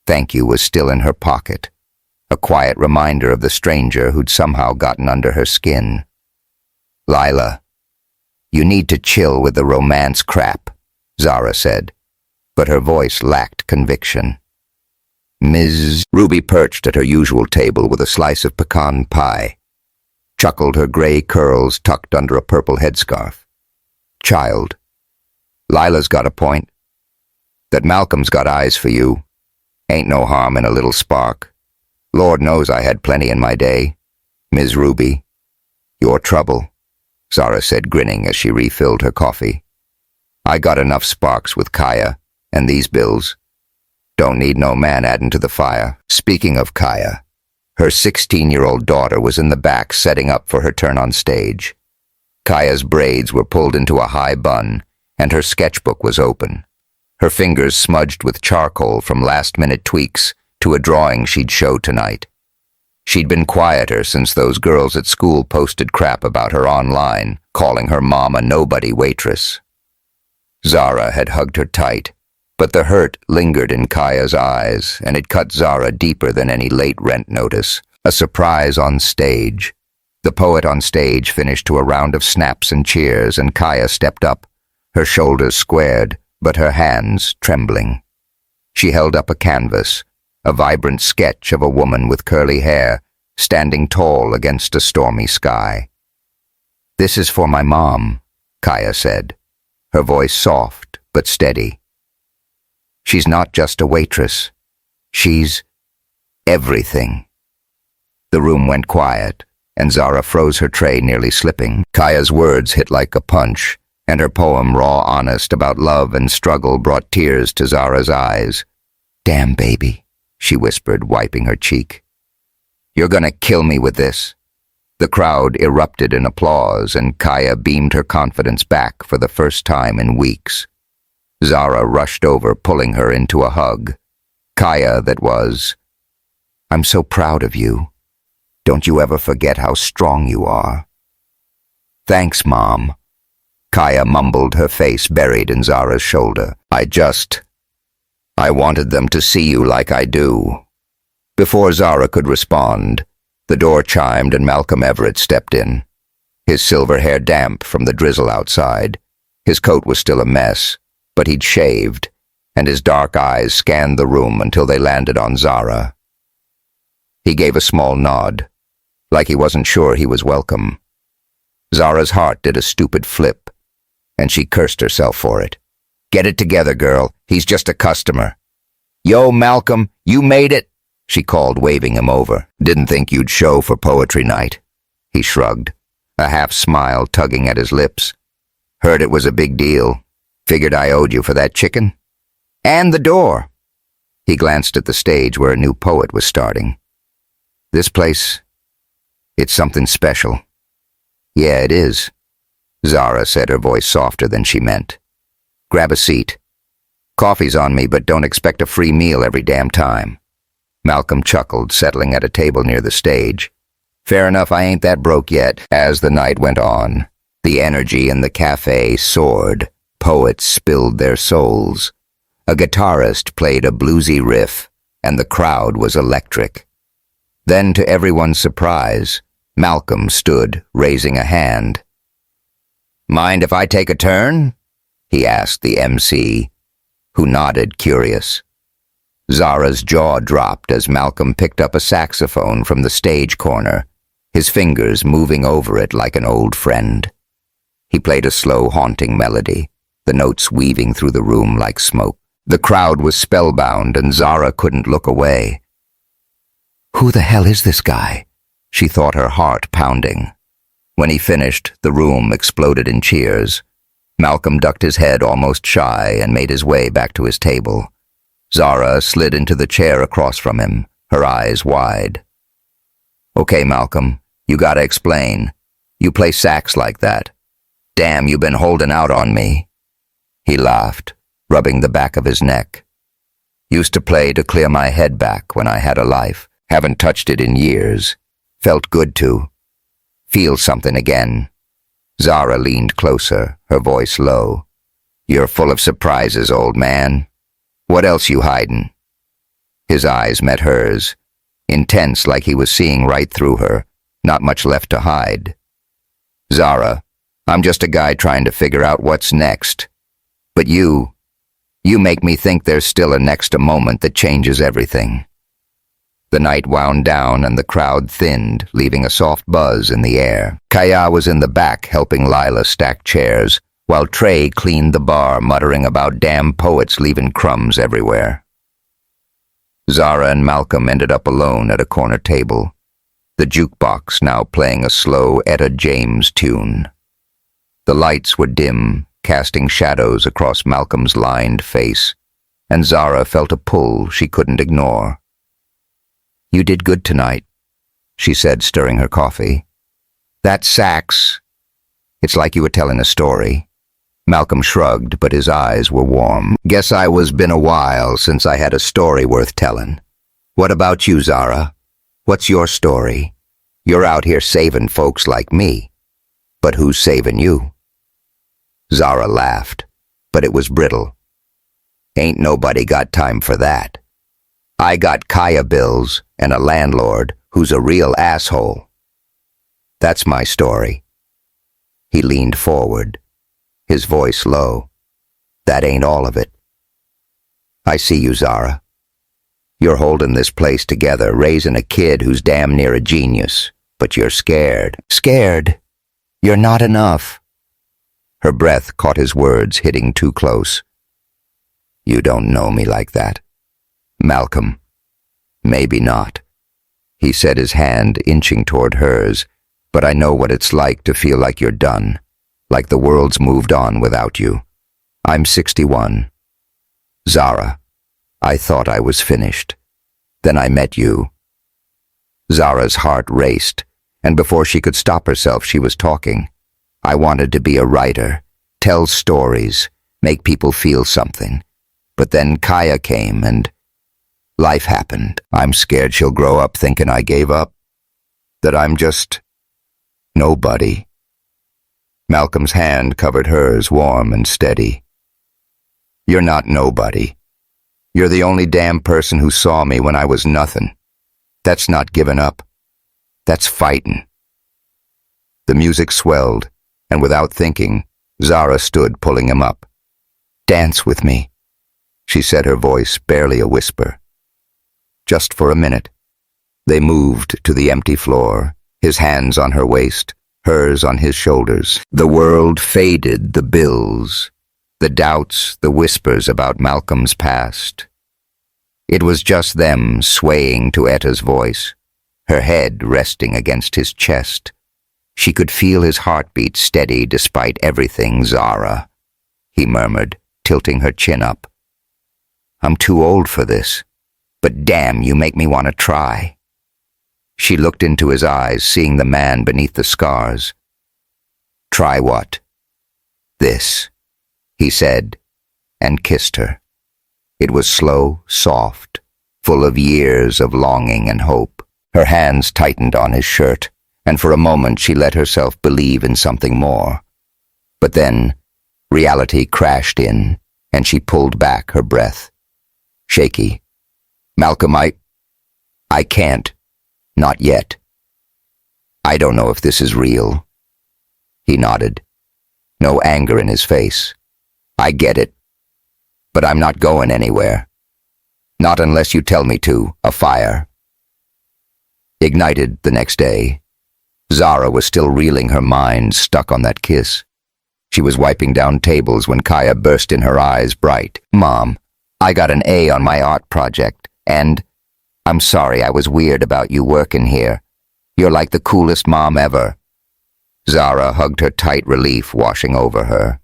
A: thank you was still in her pocket, a quiet reminder of the stranger who'd somehow gotten under her skin. Lila, you need to chill with the romance crap, Zara said, but her voice lacked conviction. Ms. Ruby perched at her usual table with a slice of pecan pie, chuckled, her gray curls tucked under a purple headscarf. Child, Lila's got a point. That Malcolm's got eyes for you. Ain't no harm in a little spark. Lord knows I had plenty in my day. Ms. Ruby, you're trouble, Zara said, grinning as she refilled her coffee. I got enough sparks with Kaya, and these bills. Don't need no man adding to the fire. Speaking of Kaya, her 16-year-old daughter was in the back setting up for her turn on stage. Kaya's braids were pulled into a high bun, and her sketchbook was open, her fingers smudged with charcoal from last-minute tweaks to a drawing she'd show tonight. She'd been quieter since those girls at school posted crap about her online, calling her mom a nobody waitress. Zara had hugged her tight, but the hurt lingered in Kaya's eyes, and it cut Zara deeper than any late rent notice. A surprise on stage. The poet on stage finished to a round of snaps and cheers, and Kaya stepped up, her shoulders squared, but her hands trembling. She held up a canvas, a vibrant sketch of a woman with curly hair, standing tall against a stormy sky. This is for my mom, Kaya said, her voice soft but steady. She's not just a waitress. She's everything. The room went quiet, and Zara froze her tray, nearly slipping. Kaya's words hit like a punch, and her poem, raw honest about love and struggle, brought tears to Zara's eyes. Damn, baby, she whispered, wiping her cheek. You're gonna kill me with this. The crowd erupted in applause, and Kaya beamed her confidence back for the first time in weeks. Zara rushed over, pulling her into a hug. Kaya that was, I'm so proud of you. Don't you ever forget how strong you are. Thanks, Mom. Kaya mumbled, her face buried in Zara's shoulder. I wanted them to see you like I do. Before Zara could respond, the door chimed and Malcolm Everett stepped in, his silver hair damp from the drizzle outside. His coat was still a mess, but he'd shaved, and his dark eyes scanned the room until they landed on Zara. He gave a small nod, like he wasn't sure he was welcome. Zara's heart did a stupid flip, and she cursed herself for it. Get it together, girl. He's just a customer. Yo, Malcolm, you made it, she called, waving him over. Didn't think you'd show for poetry night. He shrugged, a half smile tugging at his lips. Heard it was a big deal. Figured I owed you for that chicken. And the door. He glanced at the stage where a new poet was starting. This place, it's something special. Yeah, it is, Zara said, her voice softer than she meant. Grab a seat. Coffee's on me, but don't expect a free meal every damn time. Malcolm chuckled, settling at a table near the stage. Fair enough, I ain't that broke yet. As the night went on, the energy in the cafe soared. Poets spilled their souls. A guitarist played a bluesy riff, and the crowd was electric. Then, to everyone's surprise, Malcolm stood, raising a hand. Mind if I take a turn? He asked the MC, who nodded, curious. Zara's jaw dropped as Malcolm picked up a saxophone from the stage corner, his fingers moving over it like an old friend. He played a slow, haunting melody, the notes weaving through the room like smoke. The crowd was spellbound, and Zara couldn't look away. Who the hell is this guy? She thought, her heart pounding. When he finished, the room exploded in cheers. Malcolm ducked his head, almost shy, and made his way back to his table. Zara slid into the chair across from him, her eyes wide. Okay, Malcolm, you gotta explain. You play sax like that. Damn, you been holding out on me. He laughed, rubbing the back of his neck. Used to play to clear my head back when I had a life. Haven't touched it in years. Felt good to. Feel something again. Zara leaned closer, her voice low. You're full of surprises, old man. What else you hidin'? His eyes met hers, intense like he was seeing right through her, not much left to hide. Zara, I'm just a guy trying to figure out what's next. But you make me think there's still a next moment that changes everything. The night wound down and the crowd thinned, leaving a soft buzz in the air. Kaya was in the back helping Lila stack chairs, while Trey cleaned the bar, muttering about damn poets leaving crumbs everywhere. Zara and Malcolm ended up alone at a corner table, the jukebox now playing a slow Etta James tune. The lights were dim, casting shadows across Malcolm's lined face, and Zara felt a pull she couldn't ignore. You did good tonight, she said, stirring her coffee. That sax. It's like you were telling a story. Malcolm shrugged, but his eyes were warm. Guess I was been a while since I had a story worth telling. What about you, Zara? What's your story? You're out here saving folks like me. But who's saving you? Zara laughed, but it was brittle. Ain't nobody got time for that. I got Kaya bills and a landlord who's a real asshole. That's my story. He leaned forward, his voice low. That ain't all of it. I see you, Zara. You're holding this place together, raising a kid who's damn near a genius, but you're scared. Scared? You're not enough. Her breath caught his words, hitting too close. You don't know me like that. Malcolm, maybe not. He said, his hand inching toward hers, but I know what it's like to feel like you're done, like the world's moved on without you. I'm 61. Zara, I thought I was finished. Then I met you. Zara's heart raced, and before she could stop herself, she was talking. I wanted to be a writer, tell stories, make people feel something. But then Kaya came and life happened. I'm scared she'll grow up thinking I gave up, that I'm just nobody. Malcolm's hand covered hers, warm and steady. You're not nobody. You're the only damn person who saw me when I was nothing. That's not giving up. That's fighting. The music swelled, and without thinking, Zara stood, pulling him up. Dance with me, she said, her voice barely a whisper. Just for a minute. They moved to the empty floor, his hands on her waist, hers on his shoulders. The world faded, the bills, the doubts, the whispers about Malcolm's past. It was just them swaying to Etta's voice, her head resting against his chest. She could feel his heartbeat steady despite everything. Zara, he murmured, tilting her chin up. I'm too old for this. But damn, you make me want to try. She looked into his eyes, seeing the man beneath the scars. Try what? This, he said, and kissed her. It was slow, soft, full of years of longing and hope. Her hands tightened on his shirt, and for a moment she let herself believe in something more. But then, reality crashed in, and she pulled back, her breath shaky. Malcolm, I can't. Not yet. I don't know if this is real. He nodded, no anger in his face. I get it. But I'm not going anywhere. Not unless you tell me to. A fire. Ignited the next day. Zara was still reeling, her mind stuck on that kiss. She was wiping down tables when Kaya burst in, her eyes bright. Mom, I got an A on my art project. And I'm sorry I was weird about you working here. You're like the coolest mom ever. Zara hugged her tight, relief washing over her.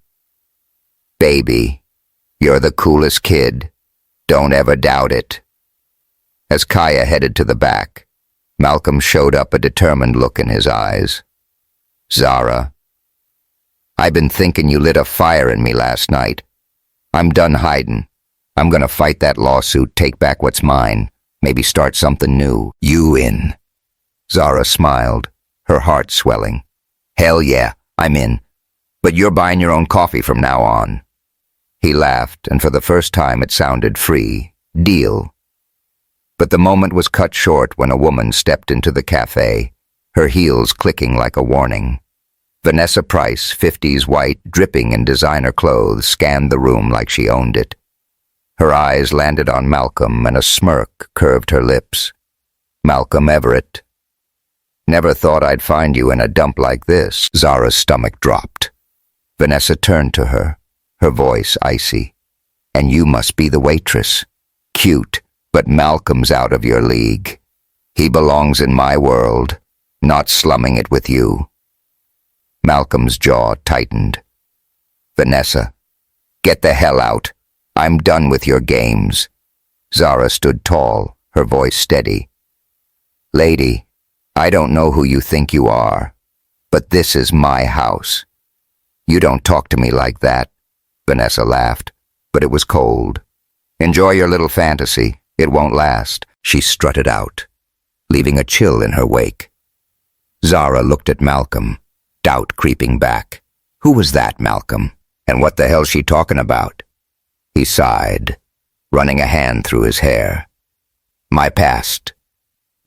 A: Baby, you're the coolest kid. Don't ever doubt it. As Kaya headed to the back, Malcolm showed up, a determined look in his eyes. Zara, I've been thinking you lit a fire in me last night. I'm done hiding. I'm gonna fight that lawsuit, take back what's mine, maybe start something new. You in? Zara smiled, her heart swelling. Hell yeah, I'm in. But you're buying your own coffee from now on. He laughed, and for the first time it sounded free. Deal. But the moment was cut short when a woman stepped into the cafe, her heels clicking like a warning. Vanessa Price, 50s white, dripping in designer clothes, scanned the room like she owned it. Her eyes landed on Malcolm, and a smirk curved her lips. Malcolm Everett. Never thought I'd find you in a dump like this. Zara's stomach dropped. Vanessa turned to her, her voice icy. And you must be the waitress. Cute, but Malcolm's out of your league. He belongs in my world, not slumming it with you. Malcolm's jaw tightened. Vanessa, get the hell out. I'm done with your games. Zara stood tall, her voice steady. Lady, I don't know who you think you are, but this is my house. You don't talk to me like that. Vanessa laughed, but it was cold. Enjoy your little fantasy. It won't last. She strutted out, leaving a chill in her wake. Zara looked at Malcolm, doubt creeping back. Who was that, Malcolm? And what the hell's she talking about? He sighed, running a hand through his hair. My past.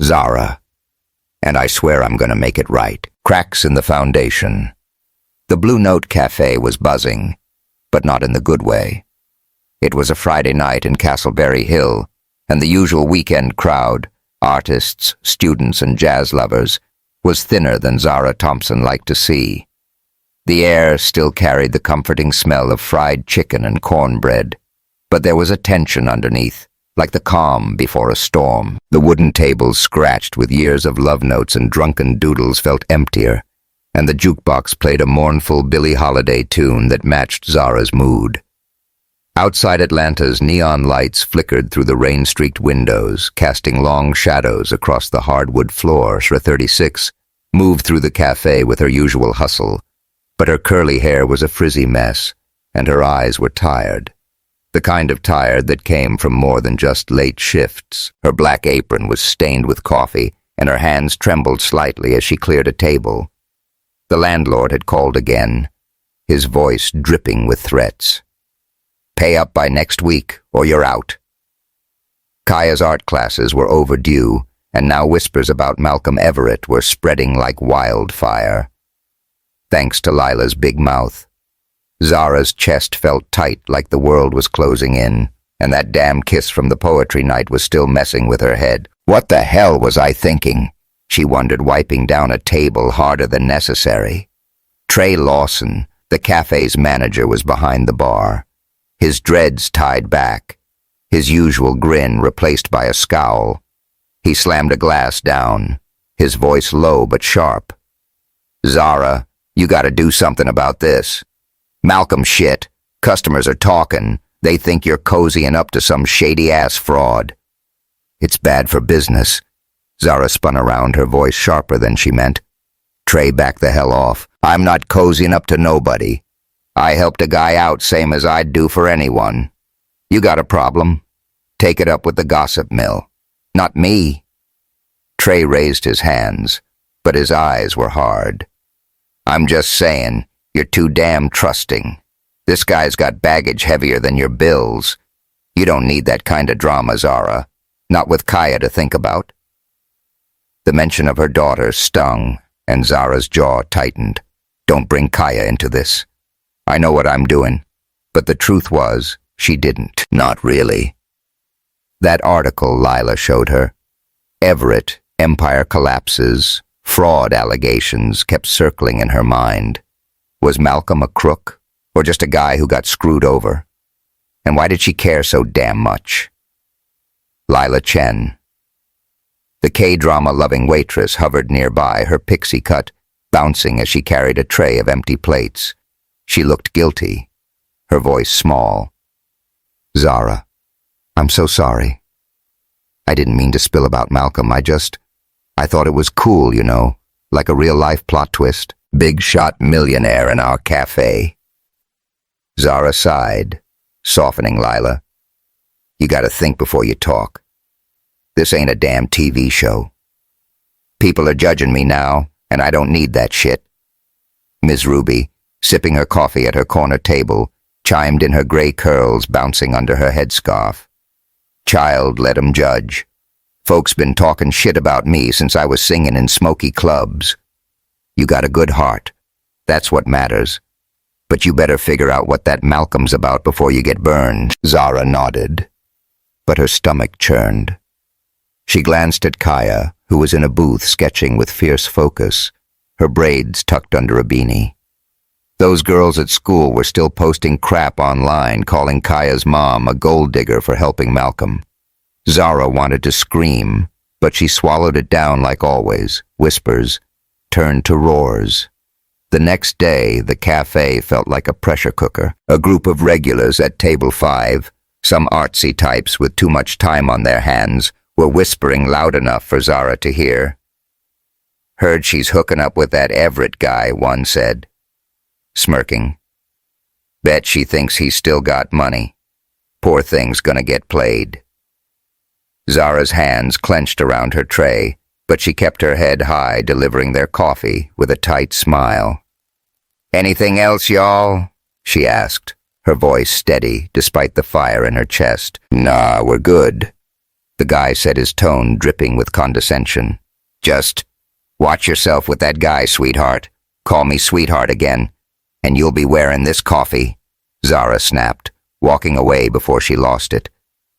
A: Zara. And I swear I'm gonna make it right. Cracks in the foundation. The Blue Note Cafe was buzzing, but not in the good way. It was a Friday night in Castleberry Hill, and the usual weekend crowd, artists, students, and jazz lovers, was thinner than Zara Thompson liked to see. The air still carried the comforting smell of fried chicken and cornbread, but there was a tension underneath, like the calm before a storm. The wooden tables scratched with years of love notes and drunken doodles felt emptier, and the jukebox played a mournful Billie Holiday tune that matched Zara's mood. Outside Atlanta's neon lights flickered through the rain-streaked windows, casting long shadows across the hardwood floor. Shra 36 moved through the cafe with her usual hustle, but her curly hair was a frizzy mess, and her eyes were tired. The kind of tired that came from more than just late shifts. Her black apron was stained with coffee, and her hands trembled slightly as she cleared a table. The landlord had called again, his voice dripping with threats. Pay up by next week, or you're out. Kaya's art classes were overdue, and now whispers about Malcolm Everett were spreading like wildfire. Thanks to Lila's big mouth, Zara's chest felt tight like the world was closing in, and that damn kiss from the poetry night was still messing with her head. What the hell was I thinking? She wondered, wiping down a table harder than necessary. Trey Lawson, the cafe's manager, was behind the bar, his dreads tied back, his usual grin replaced by a scowl. He slammed a glass down, his voice low but sharp. Zara, you gotta do something about this. Malcolm shit. Customers are talking. They think you're cozying up to some shady-ass fraud. It's bad for business. Zara spun around, her voice sharper than she meant. Trey, back the hell off. I'm not cozying up to nobody. I helped a guy out same as I'd do for anyone. You got a problem? Take it up with the gossip mill. Not me. Trey raised his hands, but his eyes were hard. I'm just saying, you're too damn trusting. This guy's got baggage heavier than your bills. You don't need that kind of drama, Zara. Not with Kaya to think about. The mention of her daughter stung, and Zara's jaw tightened. Don't bring Kaya into this. I know what I'm doing. But the truth was, she didn't. Not really. That article Lila showed her. Everett, empire collapses, fraud allegations kept circling in her mind. Was Malcolm a crook, or just a guy who got screwed over? And why did she care so damn much? Lila Chen. The K-drama-loving waitress hovered nearby, her pixie cut bouncing as she carried a tray of empty plates. She looked guilty, her voice small. Zara, I'm so sorry. I didn't mean to spill about Malcolm, I just... I thought it was cool, you know, like a real-life plot twist. Big shot millionaire in our cafe. Zara sighed, softening Lila. You gotta think before you talk. This ain't a damn TV show. People are judging me now, and I don't need that shit. Ms. Ruby, sipping her coffee at her corner table, chimed in, her gray curls bouncing under her headscarf. Child, let 'em judge. Folks been talking shit about me since I was singing in smoky clubs. You got a good heart. That's what matters. But you better figure out what that Malcolm's about before you get burned. Zara nodded, but her stomach churned. She glanced at Kaya, who was in a booth sketching with fierce focus, her braids tucked under a beanie. Those girls at school were still posting crap online, calling Kaya's mom a gold digger for helping Malcolm. Zara wanted to scream, but she swallowed it down like always. Whispers turned to roars. The next day, the cafe felt like a pressure cooker. A group of regulars at table 5, some artsy types with too much time on their hands, were whispering loud enough for Zara to hear. Heard she's hooking up with that Everett guy, one said, smirking. Bet she thinks he's still got money. Poor thing's gonna get played. Zara's hands clenched around her tray, but she kept her head high, delivering their coffee with a tight smile. Anything else, y'all? She asked, her voice steady despite the fire in her chest. Nah, we're good. The guy said, his tone dripping with condescension. Just watch yourself with that guy, sweetheart. Call me sweetheart again, and you'll be wearing this coffee. Zara snapped, walking away before she lost it.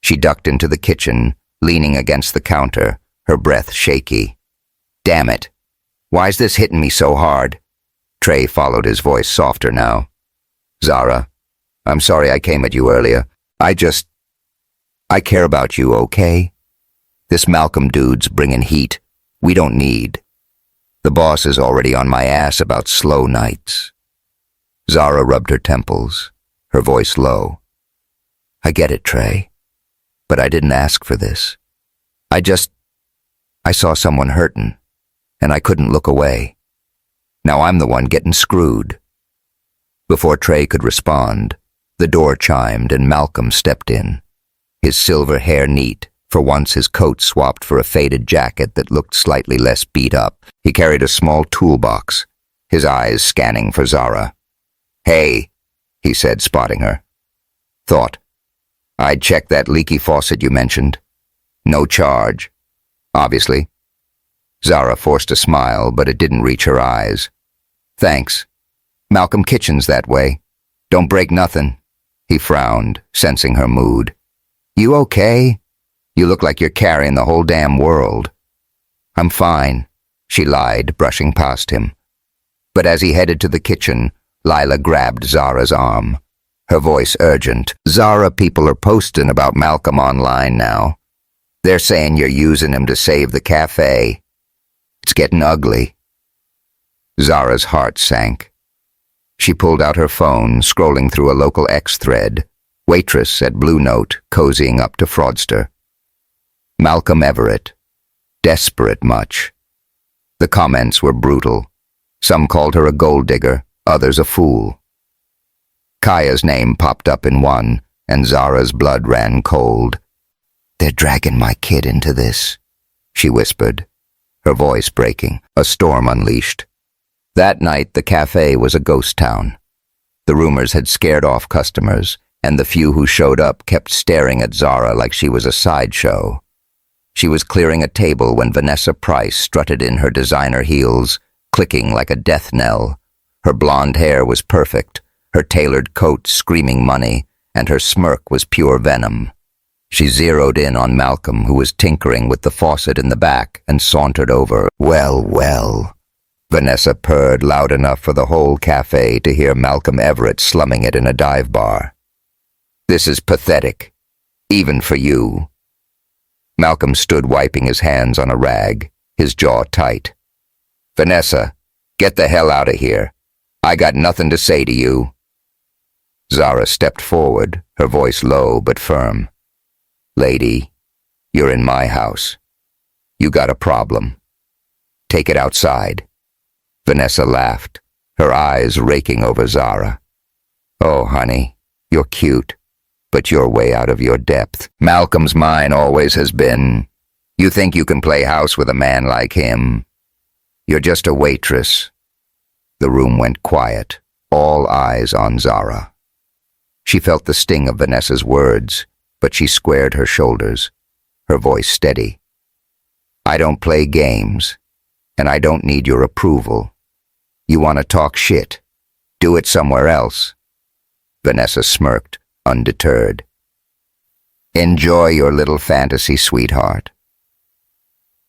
A: She ducked into the kitchen, leaning against the counter, her breath shaky. Damn it. Why's this hitting me so hard? Trey followed, his voice softer now. Zara, I'm sorry I came at you earlier. I care about you, okay? This Malcolm dude's bringing heat. We don't need. The boss is already on my ass about slow nights. Zara rubbed her temples, her voice low. I get it, Trey. But I didn't ask for this. I saw someone hurtin', and I couldn't look away. Now I'm the one getting screwed. Before Trey could respond, the door chimed and Malcolm stepped in. His silver hair neat, for once his coat swapped for a faded jacket that looked slightly less beat up. He carried a small toolbox, his eyes scanning for Zara. Hey, he said, spotting her. Thought I'd check that leaky faucet you mentioned. No charge, obviously. Zara forced a smile, but it didn't reach her eyes. Thanks. Malcolm Kitchen's that way. Don't break nothing. He frowned, sensing her mood. You okay? You look like you're carrying the whole damn world. I'm fine, she lied, brushing past him. But as he headed to the kitchen, Lila grabbed Zara's arm, her voice urgent. Zara, people are posting about Malcolm online now. They're saying you're using him to save the cafe. It's getting ugly. Zara's heart sank. She pulled out her phone, scrolling through a local X thread. Waitress at Blue Note, cozying up to fraudster. Malcolm Everett. Desperate much. The comments were brutal. Some called her a gold digger, others a fool. Kaya's name popped up in one, and Zara's blood ran cold. They're dragging my kid into this, she whispered, her voice breaking, a storm unleashed. That night, the cafe was a ghost town. The rumors had scared off customers, and the few who showed up kept staring at Zara like she was a sideshow. She was clearing a table when Vanessa Price strutted in, her designer heels clicking like a death knell. Her blonde hair was perfect, her tailored coat screaming money, and her smirk was pure venom. She zeroed in on Malcolm, who was tinkering with the faucet in the back, and sauntered over. Well, well. Vanessa purred loud enough for the whole cafe to hear Malcolm Everett slumming it in a dive bar. This is pathetic, even for you. Malcolm stood wiping his hands on a rag, his jaw tight. Vanessa, get the hell out of here. I got nothing to say to you. Zara stepped forward, her voice low but firm. Lady, you're in my house. You got a problem. Take it outside." Vanessa laughed, her eyes raking over Zara. "Oh, honey, you're cute, but you're way out of your depth. Malcolm's mine always has been. You think you can play house with a man like him? You're just a waitress." The room went quiet, all eyes on Zara. She felt the sting of Vanessa's words, but she squared her shoulders, her voice steady. "I don't play games, and I don't need your approval. You want to talk shit? Do it somewhere else." Vanessa smirked, undeterred. "Enjoy your little fantasy, sweetheart.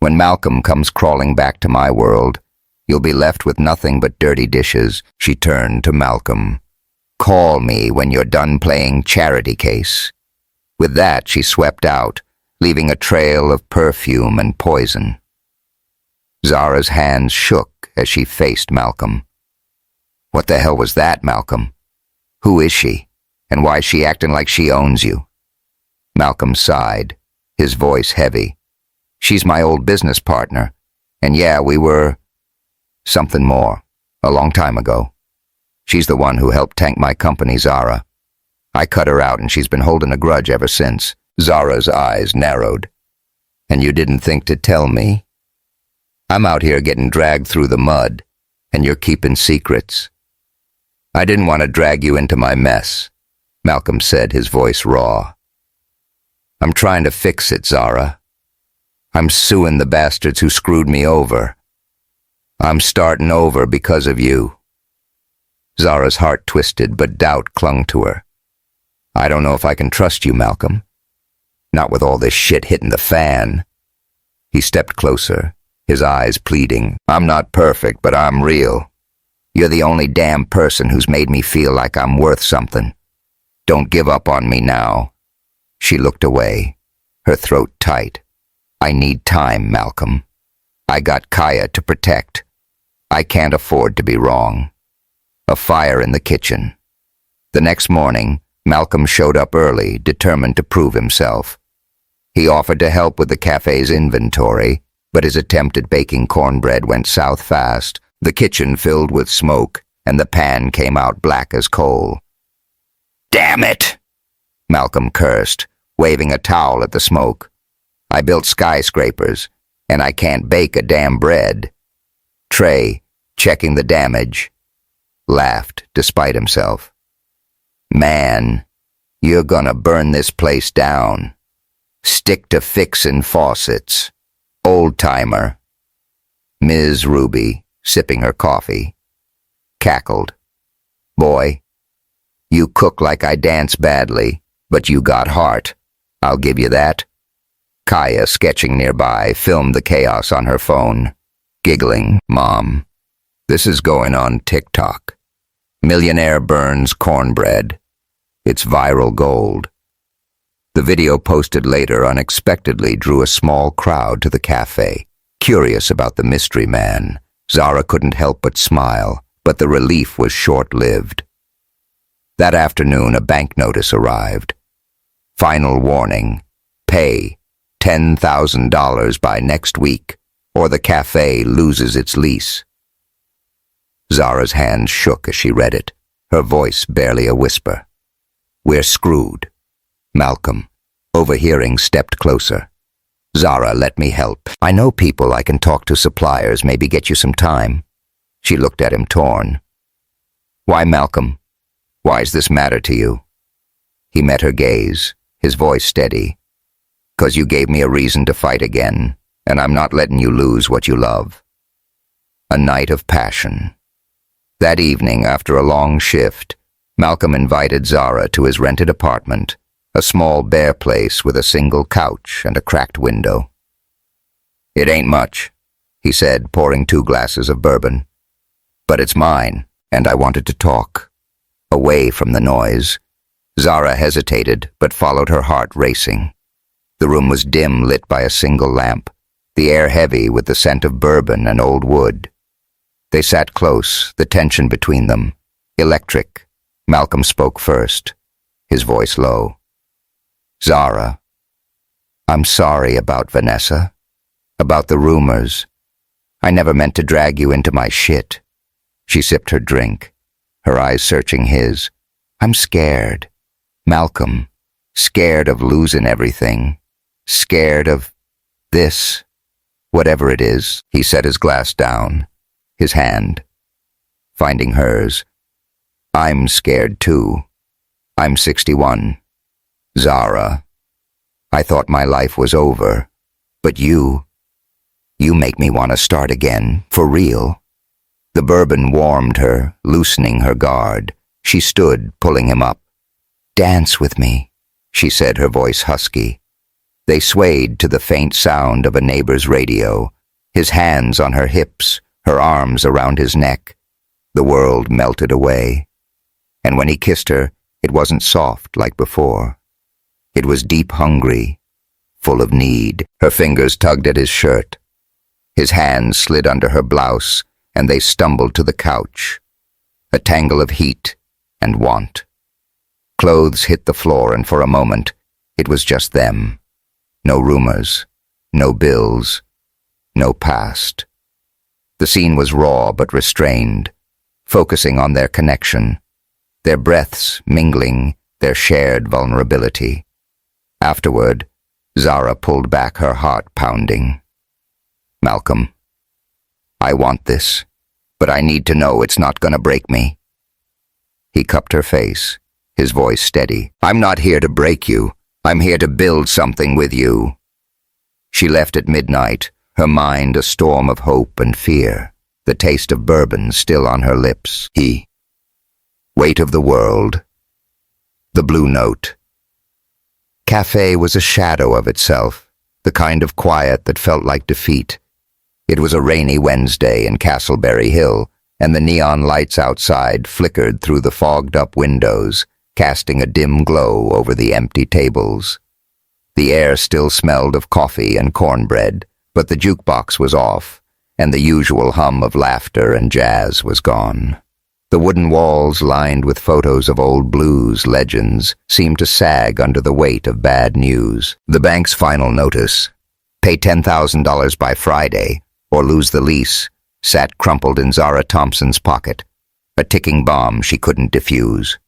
A: When Malcolm comes crawling back to my world, you'll be left with nothing but dirty dishes." She turned to Malcolm. "Call me when you're done playing charity case." With that, she swept out, leaving a trail of perfume and poison. Zara's hands shook as she faced Malcolm. "What the hell was that, Malcolm? Who is she, and why is she acting like she owns you?" Malcolm sighed, his voice heavy. "She's my old business partner, and yeah, we were something more, a long time ago. She's the one who helped tank my company, Zara. I cut her out and she's been holding a grudge ever since." Zara's eyes narrowed. "And you didn't think to tell me? I'm out here getting dragged through the mud, and you're keeping secrets." "I didn't want to drag you into my mess," Malcolm said, his voice raw. "I'm trying to fix it, Zara. I'm suing the bastards who screwed me over. I'm starting over because of you." Zara's heart twisted, but doubt clung to her. "I don't know if I can trust you, Malcolm. Not with all this shit hitting the fan." He stepped closer, his eyes pleading. "I'm not perfect, but I'm real. You're the only damn person who's made me feel like I'm worth something. Don't give up on me now." She looked away, her throat tight. "I need time, Malcolm. I got Kaya to protect. I can't afford to be wrong." A fire in the kitchen. The next morning, Malcolm showed up early, determined to prove himself. He offered to help with the cafe's inventory, but his attempt at baking cornbread went south fast. The kitchen filled with smoke, and the pan came out black as coal. "Damn it!" Malcolm cursed, waving a towel at the smoke. "I built skyscrapers, and I can't bake a damn bread." Trey, checking the damage, laughed despite himself. "Man, you're gonna burn this place down. Stick to fixin' faucets. Old-timer." Ms. Ruby, sipping her coffee, cackled. "Boy, you cook like I dance badly, but you got heart. I'll give you that." Kaya, sketching nearby, filmed the chaos on her phone, giggling. "Mom, this is going on TikTok. Millionaire burns cornbread. It's viral gold." The video posted later unexpectedly drew a small crowd to the cafe, curious about the mystery man. Zara couldn't help but smile, but the relief was short-lived. That afternoon, a bank notice arrived. Final warning: pay $10,000 by next week, or the cafe loses its lease. Zara's hands shook as she read it, her voice barely a whisper. "We're screwed." Malcolm, overhearing, stepped closer. "Zara, let me help. I know people. I can talk to suppliers, maybe get you some time." She looked at him, torn. "Why, Malcolm? Why's this matter to you?" He met her gaze, his voice steady. "'Cause you gave me a reason to fight again, and I'm not letting you lose what you love." A night of passion. That evening, after a long shift, Malcolm invited Zara to his rented apartment, a small bare place with a single couch and a cracked window. "It ain't much," he said, pouring 2 glasses of bourbon. "But it's mine, and I wanted to talk." Away from the noise, Zara hesitated, but followed her heart racing. The room was dim, lit by a single lamp, the air heavy with the scent of bourbon and old wood. They sat close, the tension between them, electric. Malcolm spoke first, his voice low. "Zara, I'm sorry about Vanessa, about the rumors. I never meant to drag you into my shit. She sipped her drink, her eyes searching his. I'm scared. Malcolm. Scared of losing everything. Scared of this. Whatever it is. He set his glass down, his hand, finding hers. I'm scared too. I'm 61. Zara. I thought my life was over. But you make me want to start again, for real. The bourbon warmed her, loosening her guard. She stood, pulling him up. Dance with me, she said, her voice husky. They swayed to the faint sound of a neighbor's radio, his hands on her hips, her arms around his neck. The world melted away. And when he kissed her, it wasn't soft like before. It was deep hungry, full of need. Her fingers tugged at his shirt. His hands slid under her blouse, and they stumbled to the couch. A tangle of heat and want. Clothes hit the floor, and for a moment, it was just them. No rumors, no bills, no past. The scene was raw but restrained, focusing on their connection, their breaths mingling, their shared vulnerability. Afterward, Zara pulled back, her heart pounding. Malcolm, I want this, but I need to know it's not gonna break me. He cupped her face, his voice steady. I'm not here to break you. I'm here to build something with you. She left at midnight, her mind a storm of hope and fear, the taste of bourbon still on her lips. Weight of the world. The Blue Note. Cafe was a shadow of itself, the kind of quiet that felt like defeat. It was a rainy Wednesday in Castleberry Hill, and the neon lights outside flickered through the fogged-up windows, casting a dim glow over the empty tables. The air still smelled of coffee and cornbread, but the jukebox was off, and the usual hum of laughter and jazz was gone. The wooden walls, lined with photos of old blues legends, seemed to sag under the weight of bad news. The bank's final notice, pay $10,000 by Friday, or lose the lease, sat crumpled in Zara Thompson's pocket, a ticking bomb she couldn't defuse.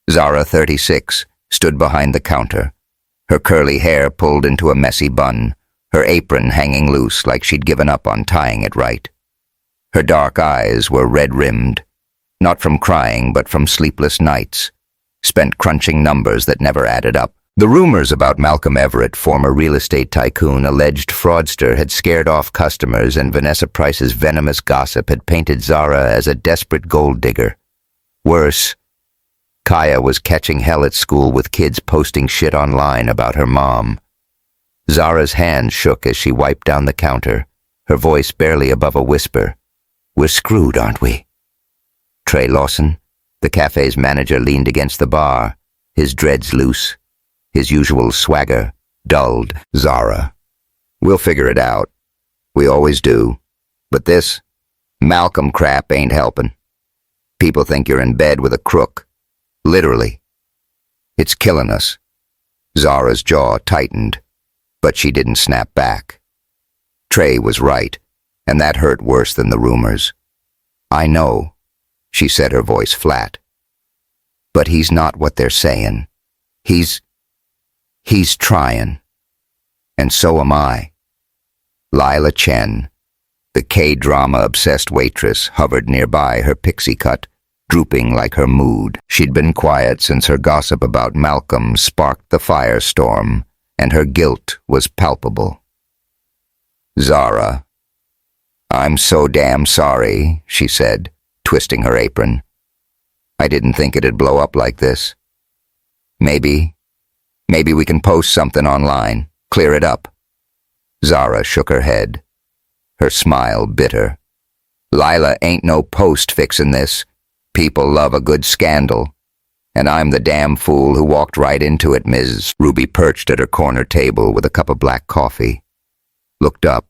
A: Zara, 36, stood behind the counter, her curly hair pulled into a messy bun, her apron hanging loose like she'd given up on tying it right. Her dark eyes were red-rimmed, not from crying but from sleepless nights, spent crunching numbers that never added up. The rumors about Malcolm Everett, former real estate tycoon, alleged fraudster, had scared off customers, and Vanessa Price's venomous gossip had painted Zara as a desperate gold digger. Worse, Kaya was catching hell at school with kids posting shit online about her mom. Zara's hand shook as she wiped down the counter, her voice barely above a whisper. We're screwed, aren't we? Trey Lawson, the cafe's manager, leaned against the bar, his dreads loose. His usual swagger dulled. Zara, we'll figure it out. We always do. But this Malcolm crap ain't helping. People think you're in bed with a crook. Literally. It's killing us. Zara's jaw tightened, but she didn't snap back. Trey was right, and that hurt worse than the rumors. I know, she said, her voice flat. But he's not what they're saying. He's trying. And so am I. Lila Chen, the K-drama-obsessed waitress, hovered nearby, her pixie cut, drooping like her mood. She'd been quiet since her gossip about Malcolm sparked the firestorm, and her guilt was palpable. Zara, I'm so damn sorry, she said, twisting her apron. I didn't think it'd blow up like this. Maybe we can post something online, clear it up. Zara shook her head, her smile bitter. Lila ain't no post fixin' this. People love a good scandal. And I'm the damn fool who walked right into it. Ms. Ruby perched at her corner table with a cup of black coffee, looked up,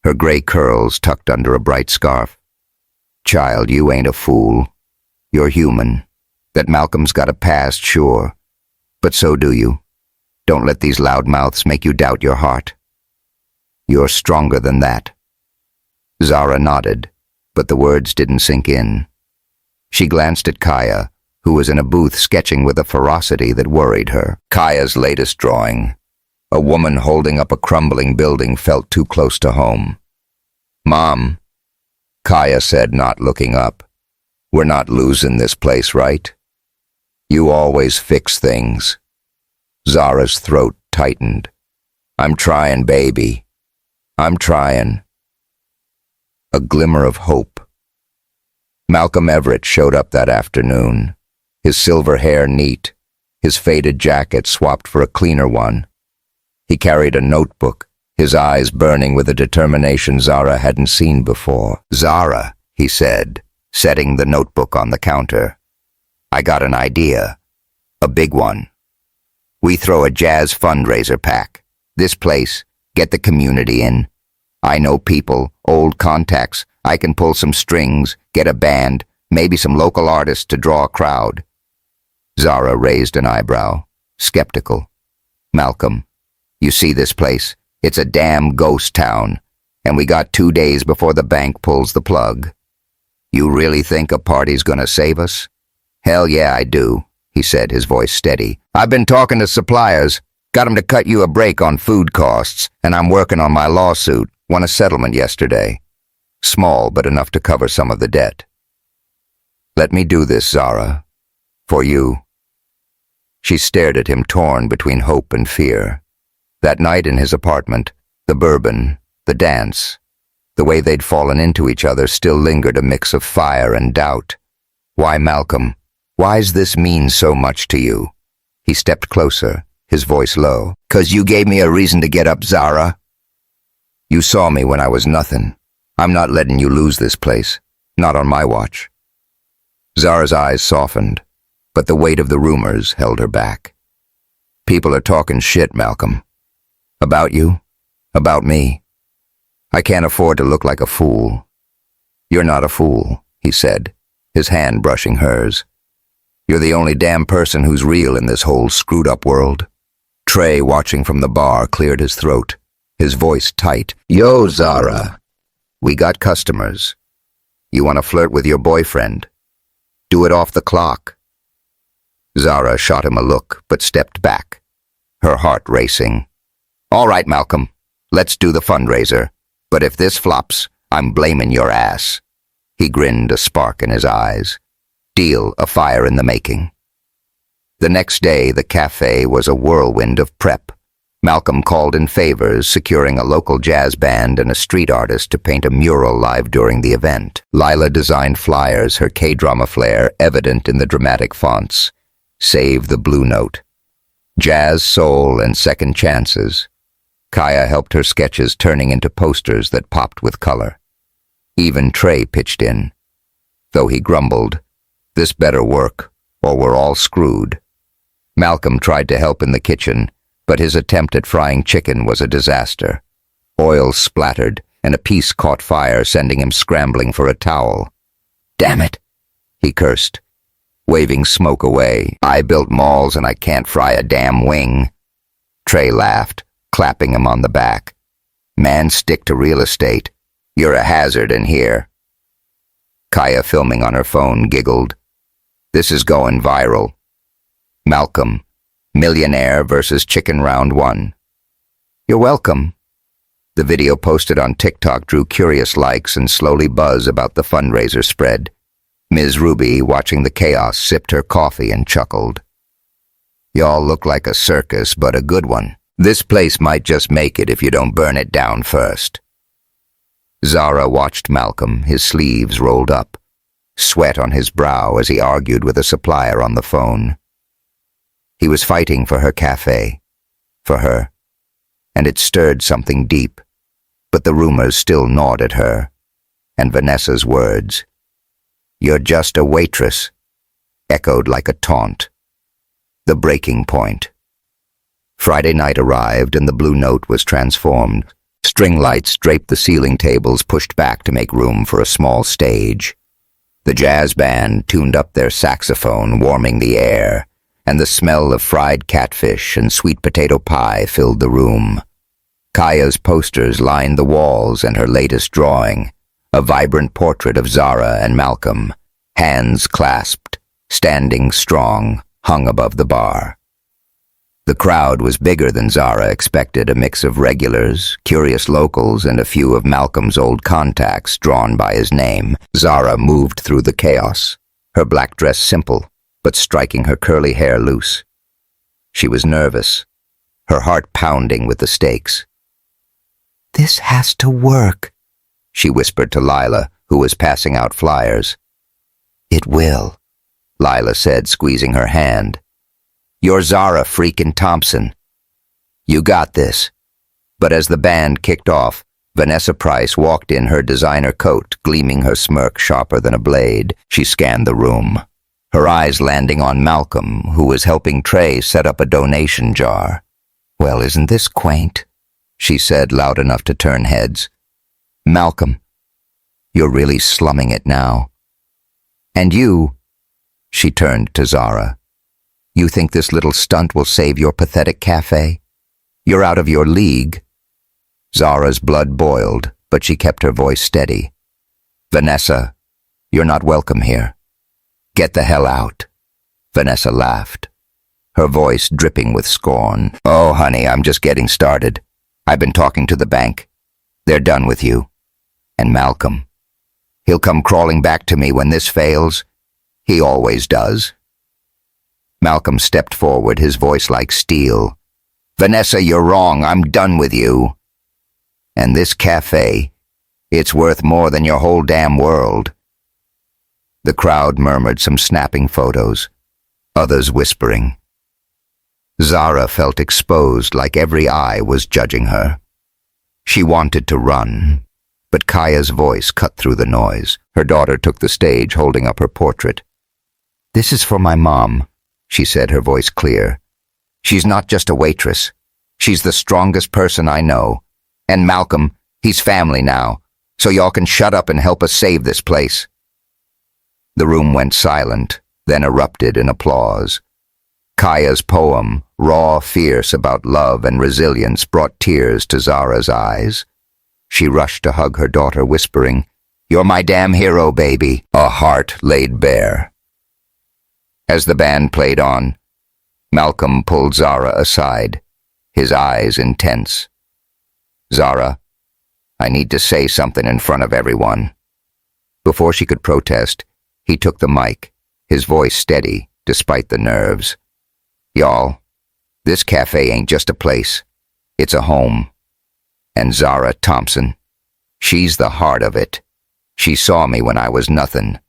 A: her gray curls tucked under a bright scarf. Child, you ain't a fool. You're human. That Malcolm's got a past, sure. But so do you. Don't let these loud mouths make you doubt your heart. You're stronger than that. Zara nodded, but the words didn't sink in. She glanced at Kaya, who was in a booth sketching with a ferocity that worried her. Kaya's latest drawing. A woman holding up a crumbling building felt too close to home. "Mom," Kaya said, not looking up. "We're not losing this place, right? You always fix things." Zara's throat tightened. "I'm trying, baby. I'm trying." A glimmer of hope. Malcolm Everett showed up that afternoon, his silver hair neat, his faded jacket swapped for a cleaner one. He carried a notebook, his eyes burning with a determination Zara hadn't seen before. "Zara," he said, setting the notebook on the counter, "I got an idea. A big one. We throw a jazz fundraiser pack. This place, get the community in. I know people, old contacts. I can pull some strings, get a band, maybe some local artists to draw a crowd." Zara raised an eyebrow, skeptical. "Malcolm, you see this place? It's a damn ghost town, and we got 2 days before the bank pulls the plug. You really think a party's gonna save us?" "Hell yeah, I do," he said, his voice steady. "I've been talking to suppliers, got 'em to cut you a break on food costs, and I'm working on my lawsuit. Won a settlement yesterday. Small, but enough to cover some of the debt. Let me do this, Zara. For you." She stared at him, torn between hope and fear. That night in his apartment, the bourbon, the dance, the way they'd fallen into each other still lingered a mix of fire and doubt. "Why, Malcolm? Why's this mean so much to you?" He stepped closer, his voice low. "'Cause you gave me a reason to get up, Zara. You saw me when I was nothing. I'm not letting you lose this place. Not on my watch." Zara's eyes softened, but the weight of the rumors held her back. "People are talking shit, Malcolm. About you, about me. I can't afford to look like a fool." "You're not a fool," he said, his hand brushing hers. "You're the only damn person who's real in this whole screwed-up world." Trey, watching from the bar, cleared his throat, his voice tight. "Yo, Zara. We got customers. You want to flirt with your boyfriend? Do it off the clock." Zara shot him a look, but stepped back, her heart racing. "All right, Malcolm, let's do the fundraiser. But if this flops, I'm blaming your ass." He grinned, a spark in his eyes. Deal, a fire in the making. The next day, the cafe was a whirlwind of prep. Malcolm called in favors, securing a local jazz band and a street artist to paint a mural live during the event. Lila designed flyers, her K-drama flair evident in the dramatic fonts. Save the Blue Note. Jazz, soul, and second chances. Kaya helped her sketches, turning into posters that popped with color. Even Trey pitched in. Though he grumbled, "This better work, or we're all screwed." Malcolm tried to help in the kitchen, but his attempt at frying chicken was a disaster. Oil splattered, and a piece caught fire, sending him scrambling for a towel. "Damn it," he cursed, waving smoke away. "I built malls and I can't fry a damn wing." Trey laughed, clapping him on the back. "Man, stick to real estate. You're a hazard in here." Kaya, filming on her phone, giggled. "This is going viral. Malcolm, Millionaire versus Chicken Round 1. "You're welcome." The video posted on TikTok drew curious likes and slowly buzz about the fundraiser spread. Ms. Ruby, watching the chaos, sipped her coffee and chuckled. "Y'all look like a circus, but a good one. This place might just make it if you don't burn it down first." Zara watched Malcolm, his sleeves rolled up, sweat on his brow as he argued with a supplier on the phone. He was fighting for her cafe, for her, and it stirred something deep, but the rumors still gnawed at her, and Vanessa's words, "You're just a waitress," echoed like a taunt. The breaking point. Friday night arrived and the Blue Note was transformed. String lights draped the ceiling tables, pushed back to make room for a small stage. The jazz band tuned up their saxophone, warming the air, and the smell of fried catfish and sweet potato pie filled the room. Kaya's posters lined the walls and her latest drawing, a vibrant portrait of Zara and Malcolm, hands clasped, standing strong, hung above the bar. The crowd was bigger than Zara expected, a mix of regulars, curious locals, and a few of Malcolm's old contacts drawn by his name. Zara moved through the chaos, her black dress simple, but striking her curly hair loose. She was nervous, her heart pounding with the stakes. "This has to work," she whispered to Lila, who was passing out flyers. "It will," Lila said, squeezing her hand. "You're Zara freakin' Thompson. You got this." But as the band kicked off, Vanessa Price walked in, her designer coat gleaming, her smirk sharper than a blade. She scanned the room, her eyes landing on Malcolm, who was helping Trey set up a donation jar. "Well, isn't this quaint?" she said, loud enough to turn heads. "Malcolm, you're really slumming it now. And you," she turned to Zara, "you think this little stunt will save your pathetic cafe? You're out of your league." Zara's blood boiled, but she kept her voice steady. "Vanessa, you're not welcome here. Get the hell out." Vanessa laughed, her voice dripping with scorn. "Oh, honey, I'm just getting started. I've been talking to the bank. They're done with you. And Malcolm, he'll come crawling back to me when this fails. He always does." Malcolm stepped forward, his voice like steel. "Vanessa, you're wrong. I'm done with you. And this cafe, it's worth more than your whole damn world." The crowd murmured some snapping photos, others whispering. Zara felt exposed, like every eye was judging her. She wanted to run, but Kaya's voice cut through the noise. Her daughter took the stage, holding up her portrait. "This is for my mom," she said, her voice clear. "She's not just a waitress. She's the strongest person I know. And Malcolm, he's family now, so y'all can shut up and help us save this place." The room went silent, then erupted in applause. Kaya's poem, raw, fierce, about love and resilience, brought tears to Zara's eyes. She rushed to hug her daughter, whispering, "You're my damn hero, baby." A heart laid bare. As the band played on, Malcolm pulled Zara aside, his eyes intense. "Zara, I need to say something in front of everyone." Before she could protest, he took the mic, his voice steady despite the nerves. "Y'all, this cafe ain't just a place. It's a home. And Zara Thompson, she's the heart of it. She saw me when I was nothing,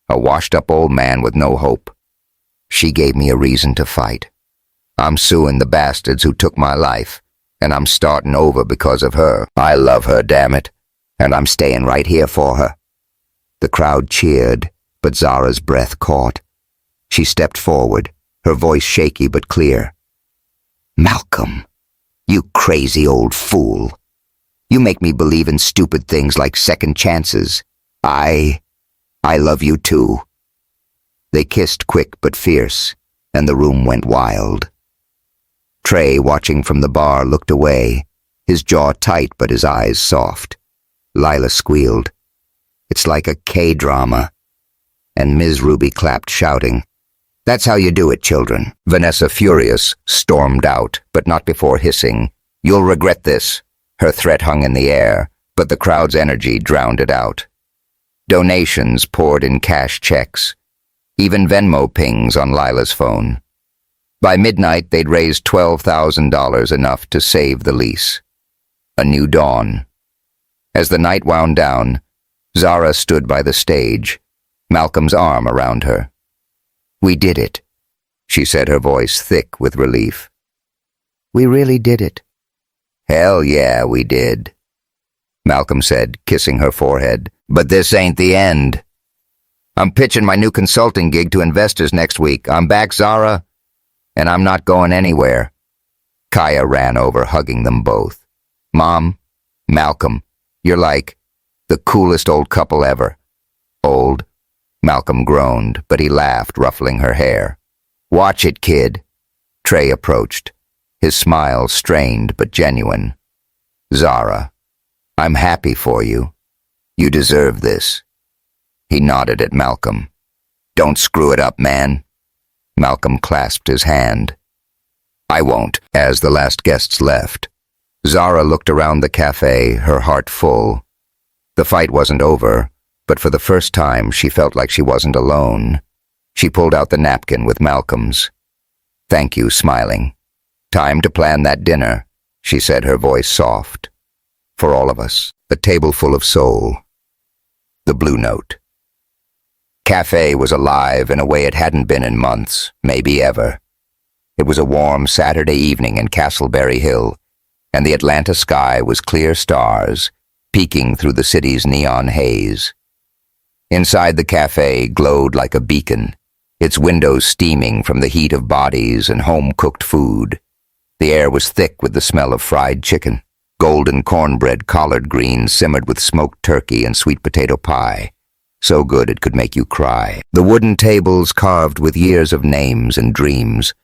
A: a washed-up old man with no hope. She gave me a reason to fight. I'm suing the bastards who took my life, and I'm starting over because of her. I love her, damn it, and I'm staying right here for her." The crowd cheered, but Zara's breath caught. She stepped forward, her voice shaky but clear. "Malcolm, you crazy old fool. You make me believe in stupid things like second chances. I love you too." They kissed quick but fierce, and the room went wild. Trey, watching from the bar, looked away, his jaw tight but his eyes soft. Lila squealed. "It's like a K-drama." And Ms. Ruby clapped, shouting, "That's how you do it, children." Vanessa, furious, stormed out, but not before hissing, "You'll regret this." Her threat hung in the air, but the crowd's energy drowned it out. Donations poured in cash checks, even Venmo pings on Lila's phone. By midnight, they'd raised $12,000, enough to save the lease. A new dawn. As the night wound down, Zara stood by the stage, Malcolm's arm around her. "We did it," she said, her voice thick with relief. "We really did it." "Hell yeah, we did," Malcolm said, kissing her forehead. "But this ain't the end. I'm pitching my new consulting gig to investors next week. I'm back, Zara, and I'm not going anywhere." Kaya ran over, hugging them both. "Mom, Malcolm, you're like the coolest old couple ever." "Old?" Malcolm groaned, but he laughed, ruffling her hair. "Watch it, kid." Trey approached, his smile strained but genuine. "Zara, I'm happy for you. You deserve this. He nodded at Malcolm. Don't screw it up, man. Malcolm clasped his hand. I won't. As the last guests left, Zara looked around the cafe, her heart full. The fight wasn't over, but for the first time she felt like she wasn't alone. She pulled out the napkin with Malcolm's. Thank you, smiling. Time to plan that dinner, she said, her voice soft. For all of us, a table full of soul. The Blue Note. Cafe was alive in a way it hadn't been in months, maybe ever. It was a warm Saturday evening in Castleberry Hill, and the Atlanta sky was clear stars, peeking through the city's neon haze. Inside the cafe glowed like a beacon, its windows steaming from the heat of bodies and home-cooked food. The air was thick with the smell of fried chicken, golden cornbread collard greens simmered with smoked turkey and sweet potato pie, so good it could make you cry. The wooden tables carved with years of names and dreams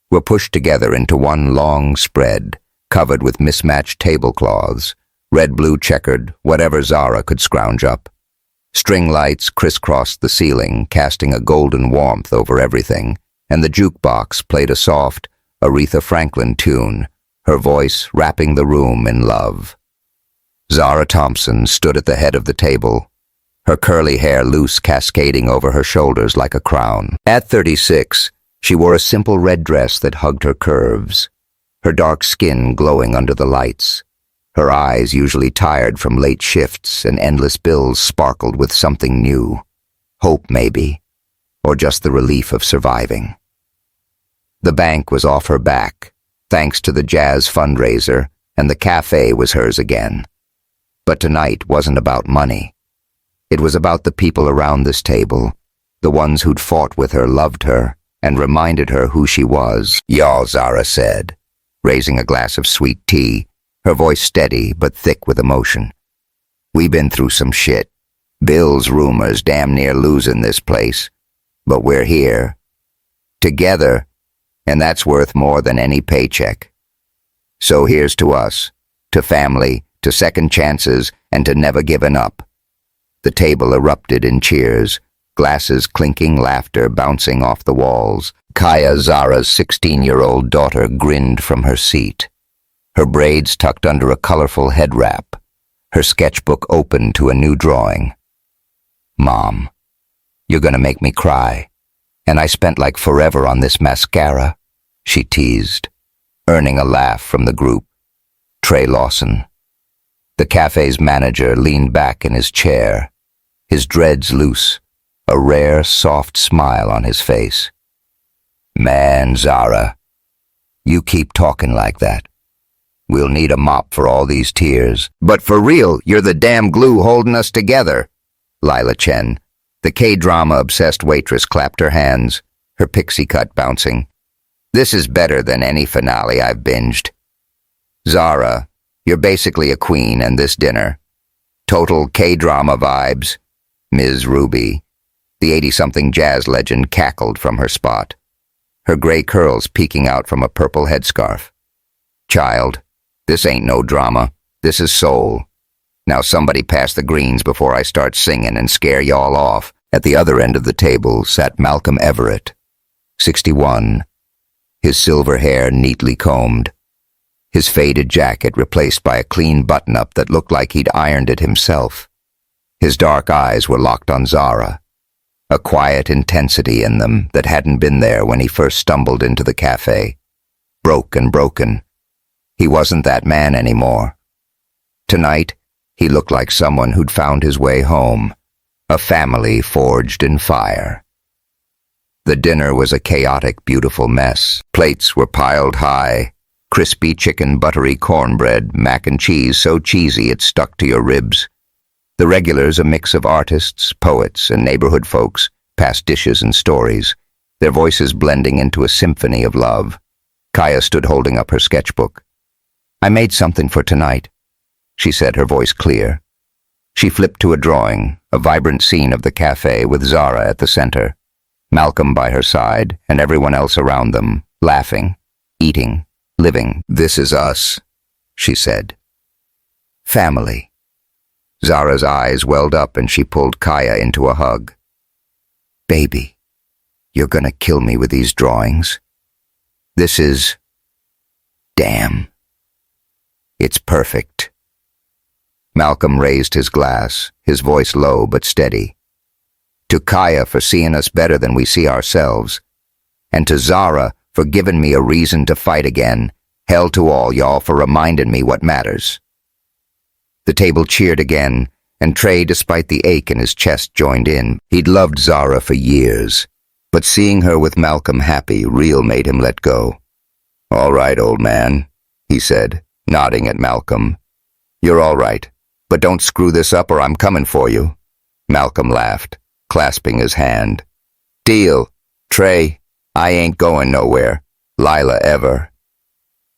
A: were pushed together into one long spread, covered with mismatched tablecloths, red-blue checkered, whatever Zara could scrounge up. String lights crisscrossed the ceiling, casting a golden warmth over everything, and the jukebox played a soft Aretha Franklin tune, her voice wrapping the room in love. Zara Thompson stood at the head of the table, her curly hair loose cascading over her shoulders like a crown. At 36, she wore a simple red dress that hugged her curves, her dark skin glowing under the lights. Her eyes, usually tired from late shifts and endless bills, sparkled with something new. Hope, maybe, or just the relief of surviving. The bank was off her back, thanks to the jazz fundraiser, and the cafe was hers again. But tonight wasn't about money. It was about the people around this table, the ones who'd fought with her, loved her, and reminded her who she was. Y'all, Zara said, raising a glass of sweet tea, her voice steady but thick with emotion. We been through some shit. Bills, rumors, damn near losing this place. But we're here. Together, and that's worth more than any paycheck. So here's to us, to family, to second chances, and to never giving up. The table erupted in cheers, glasses clinking, laughter bouncing off the walls. Kaya, Zara's 16-year-old daughter, grinned from her seat, her braids tucked under a colorful head wrap, her sketchbook open to a new drawing. Mom, you're gonna make me cry, and I spent like forever on this mascara, she teased, earning a laugh from the group. Trey Lawson, the cafe's manager, leaned back in his chair, his dreads loose, a rare, soft smile on his face. Man, Zara, you keep talking like that. We'll need a mop for all these tears. But for real, you're the damn glue holding us together. Lila Chen, the K-drama-obsessed waitress, clapped her hands, her pixie cut bouncing. This is better than any finale I've binged. Zara, you're basically a queen and this dinner. Total K-drama vibes. Ms. Ruby, the 80-something jazz legend, cackled from her spot, her gray curls peeking out from a purple headscarf. Child, this ain't no drama. This is soul. Now somebody pass the greens before I start singing and scare y'all off. At the other end of the table sat Malcolm Everett, 61, his silver hair neatly combed, his faded jacket replaced by a clean button-up that looked like he'd ironed it himself. His dark eyes were locked on Zara, a quiet intensity in them that hadn't been there when he first stumbled into the cafe. Broken. He wasn't that man anymore. Tonight, he looked like someone who'd found his way home, a family forged in fire. The dinner was a chaotic, beautiful mess. Plates were piled high, crispy chicken, buttery cornbread, mac and cheese so cheesy it stuck to your ribs. The regulars, a mix of artists, poets, and neighborhood folks, passed dishes and stories, their voices blending into a symphony of love. Kaya stood holding up her sketchbook. I made something for tonight, she said, her voice clear. She flipped to a drawing, a vibrant scene of the cafe with Zara at the center, Malcolm by her side, and everyone else around them, laughing, eating, living. This is us, she said. Family. Zara's eyes welled up and she pulled Kaya into a hug. Baby, you're gonna kill me with these drawings. This is... damn. It's perfect. Malcolm raised his glass, his voice low but steady. To Kaya for seeing us better than we see ourselves, and to Zara for giving me a reason to fight again. Hell to all y'all for reminding me what matters. The table cheered again, and Trey, despite the ache in his chest, joined in. He'd loved Zara for years, but seeing her with Malcolm happy real made him let go. All right, old man, he said, nodding at Malcolm. You're all right, but don't screw this up or I'm coming for you. Malcolm laughed, clasping his hand. Deal, Trey, I ain't going nowhere. Lila ever.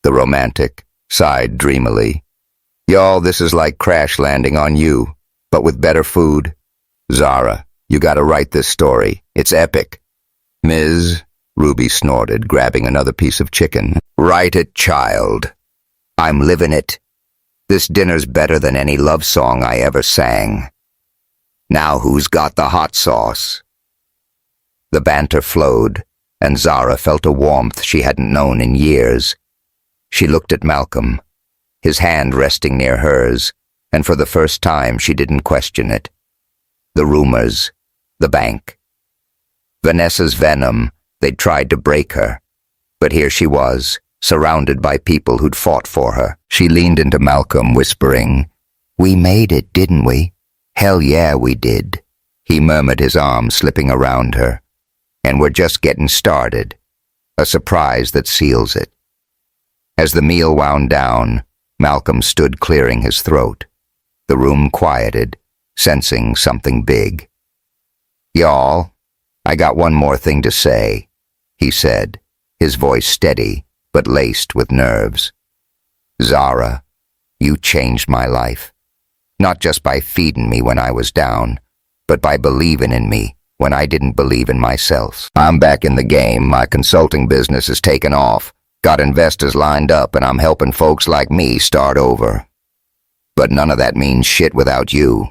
A: The romantic sighed dreamily. Y'all, this is like crash landing on you, but with better food. Zara, you gotta write this story. It's epic. Ms. Ruby snorted, grabbing another piece of chicken. Write it, child. I'm living it. This dinner's better than any love song I ever sang. Now who's got the hot sauce? The banter flowed, and Zara felt a warmth she hadn't known in years. She looked at Malcolm, his hand resting near hers, and for the first time she didn't question it. The rumors, the bank. Vanessa's venom, they'd tried to break her. But here she was, surrounded by people who'd fought for her. She leaned into Malcolm, whispering, We made it, didn't we? Hell yeah, we did. He murmured, his arm slipping around her. And we're just getting started. A surprise that seals it. As the meal wound down, Malcolm stood clearing his throat. The room quieted, sensing something big. Y'all, I got one more thing to say, he said, his voice steady but laced with nerves. Zara, you changed my life. Not just by feeding me when I was down, but by believing in me when I didn't believe in myself. I'm back in the game. My consulting business has taken off. Got investors lined up, and I'm helping folks like me start over. But none of that means shit without you.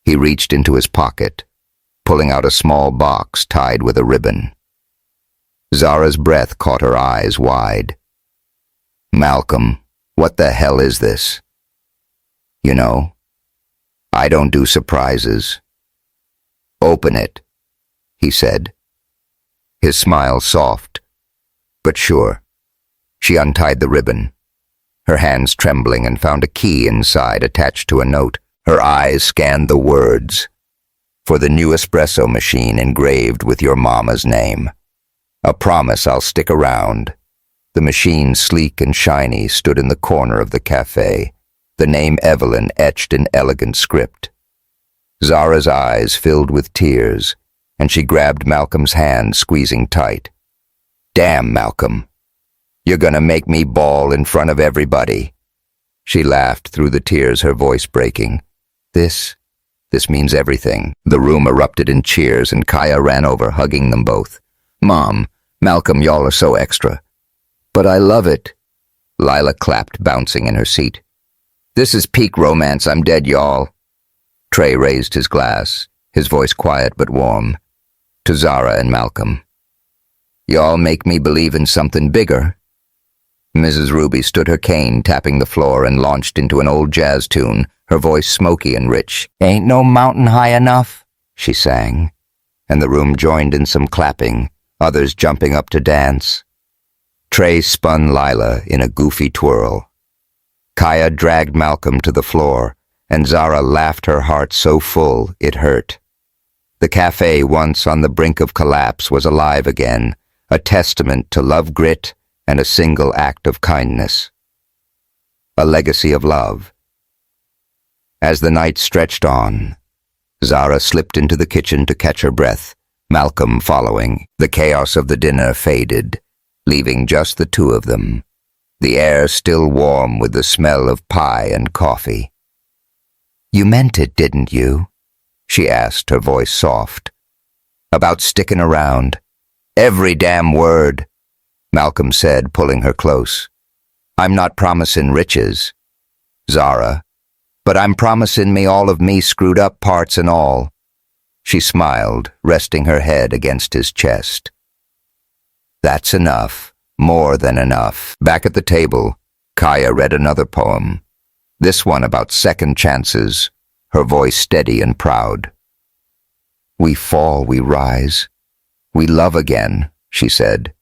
A: He reached into his pocket, pulling out a small box tied with a ribbon. Zara's breath caught her eyes wide. Malcolm, what the hell is this? You know, I don't do surprises. Open it, he said. His smile soft, but sure. She untied the ribbon, her hands trembling, and found a key inside attached to a note. Her eyes scanned the words. For the new espresso machine engraved with your mama's name. A promise I'll stick around. The machine, sleek and shiny, stood in the corner of the cafe, the name Evelyn etched in elegant script. Zara's eyes filled with tears, and she grabbed Malcolm's hand, squeezing tight. Damn, Malcolm. You're gonna make me bawl in front of everybody. She laughed through the tears, her voice breaking. This means everything. The room erupted in cheers, and Kaya ran over, hugging them both. Mom, Malcolm, y'all are so extra. But I love it. Lila clapped, bouncing in her seat. This is peak romance. I'm dead, y'all. Trey raised his glass, his voice quiet but warm, to Zara and Malcolm. Y'all make me believe in something bigger. Mrs. Ruby stood her cane, tapping the floor, and launched into an old jazz tune, her voice smoky and rich. Ain't no mountain high enough, she sang, and the room joined in some clapping, others jumping up to dance. Trey spun Lila in a goofy twirl. Kaya dragged Malcolm to the floor, and Zara laughed, her heart so full it hurt. The cafe, once on the brink of collapse, was alive again, a testament to love, grit, and a single act of kindness. A legacy of love. As the night stretched on, Zara slipped into the kitchen to catch her breath, Malcolm following. The chaos of the dinner faded, leaving just the two of them, the air still warm with the smell of pie and coffee. You meant it, didn't you? She asked, her voice soft. About sticking around. Every damn word, Malcolm said, pulling her close. I'm not promising riches. Zara, but I'm promising me all of me screwed up parts and all." She smiled, resting her head against his chest. "That's enough, more than enough." Back at the table, Kaya read another poem, this one about second chances, her voice steady and proud. "We fall, we rise. We love again," she said,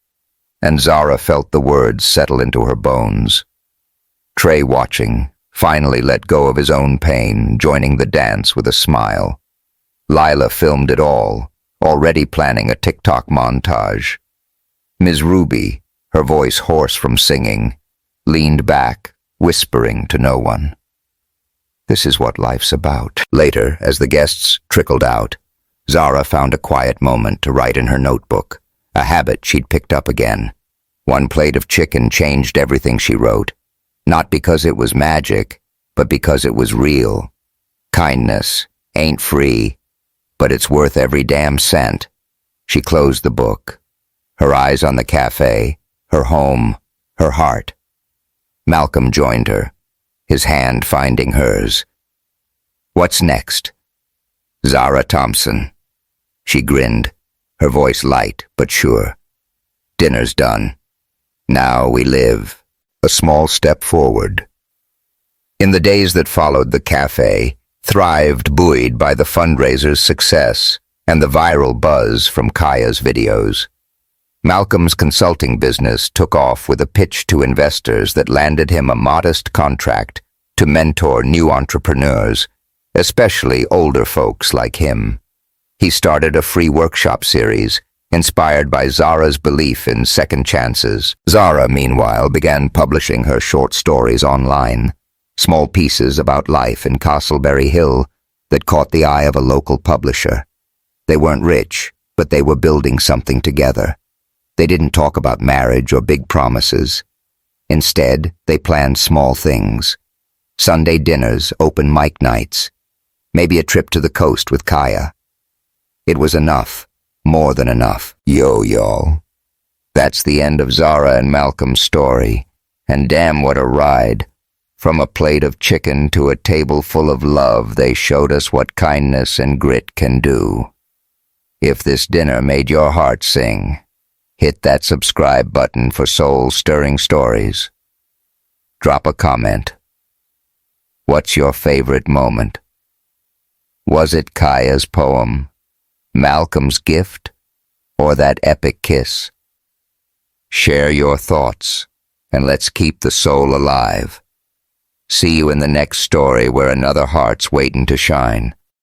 A: and Zara felt the words settle into her bones. Trey, watching, finally let go of his own pain, joining the dance with a smile. Lila filmed it all, already planning a TikTok montage. Ms. Ruby, her voice hoarse from singing, leaned back, whispering to no one. This is what life's about. Later, as the guests trickled out, Zara found a quiet moment to write in her notebook, a habit she'd picked up again. One plate of chicken changed everything, she wrote, not because it was magic, but because it was real. Kindness ain't free, but it's worth every damn cent. She closed the book, her eyes on the cafe, her home, her heart. Malcolm joined her, his hand finding hers. "What's next?" "Zara Thompson." She grinned, her voice light but sure. "Dinner's done. Now we live." A small step forward. In the days that followed, the cafe thrived, buoyed by the fundraiser's success and the viral buzz from Kaya's videos. Malcolm's consulting business took off with a pitch to investors that landed him a modest contract to mentor new entrepreneurs, especially older folks like him. He started a free workshop series inspired by Zara's belief in second chances. Zara, meanwhile, began publishing her short stories online, small pieces about life in Castleberry Hill that caught the eye of a local publisher. They weren't rich, but they were building something together. They didn't talk about marriage or big promises. Instead, they planned small things. Sunday dinners, open mic nights, maybe a trip to the coast with Kaya. It was enough, more than enough. Yo, y'all. That's the end of Zara and Malcolm's story, and damn what a ride. From a plate of chicken to a table full of love, they showed us what kindness and grit can do. If this dinner made your heart sing, hit that subscribe button for soul-stirring stories. Drop a comment. What's your favorite moment? Was it Kaya's poem, Malcolm's gift, or that epic kiss? Share your thoughts, and let's keep the soul alive. See you in the next story where another heart's waiting to shine.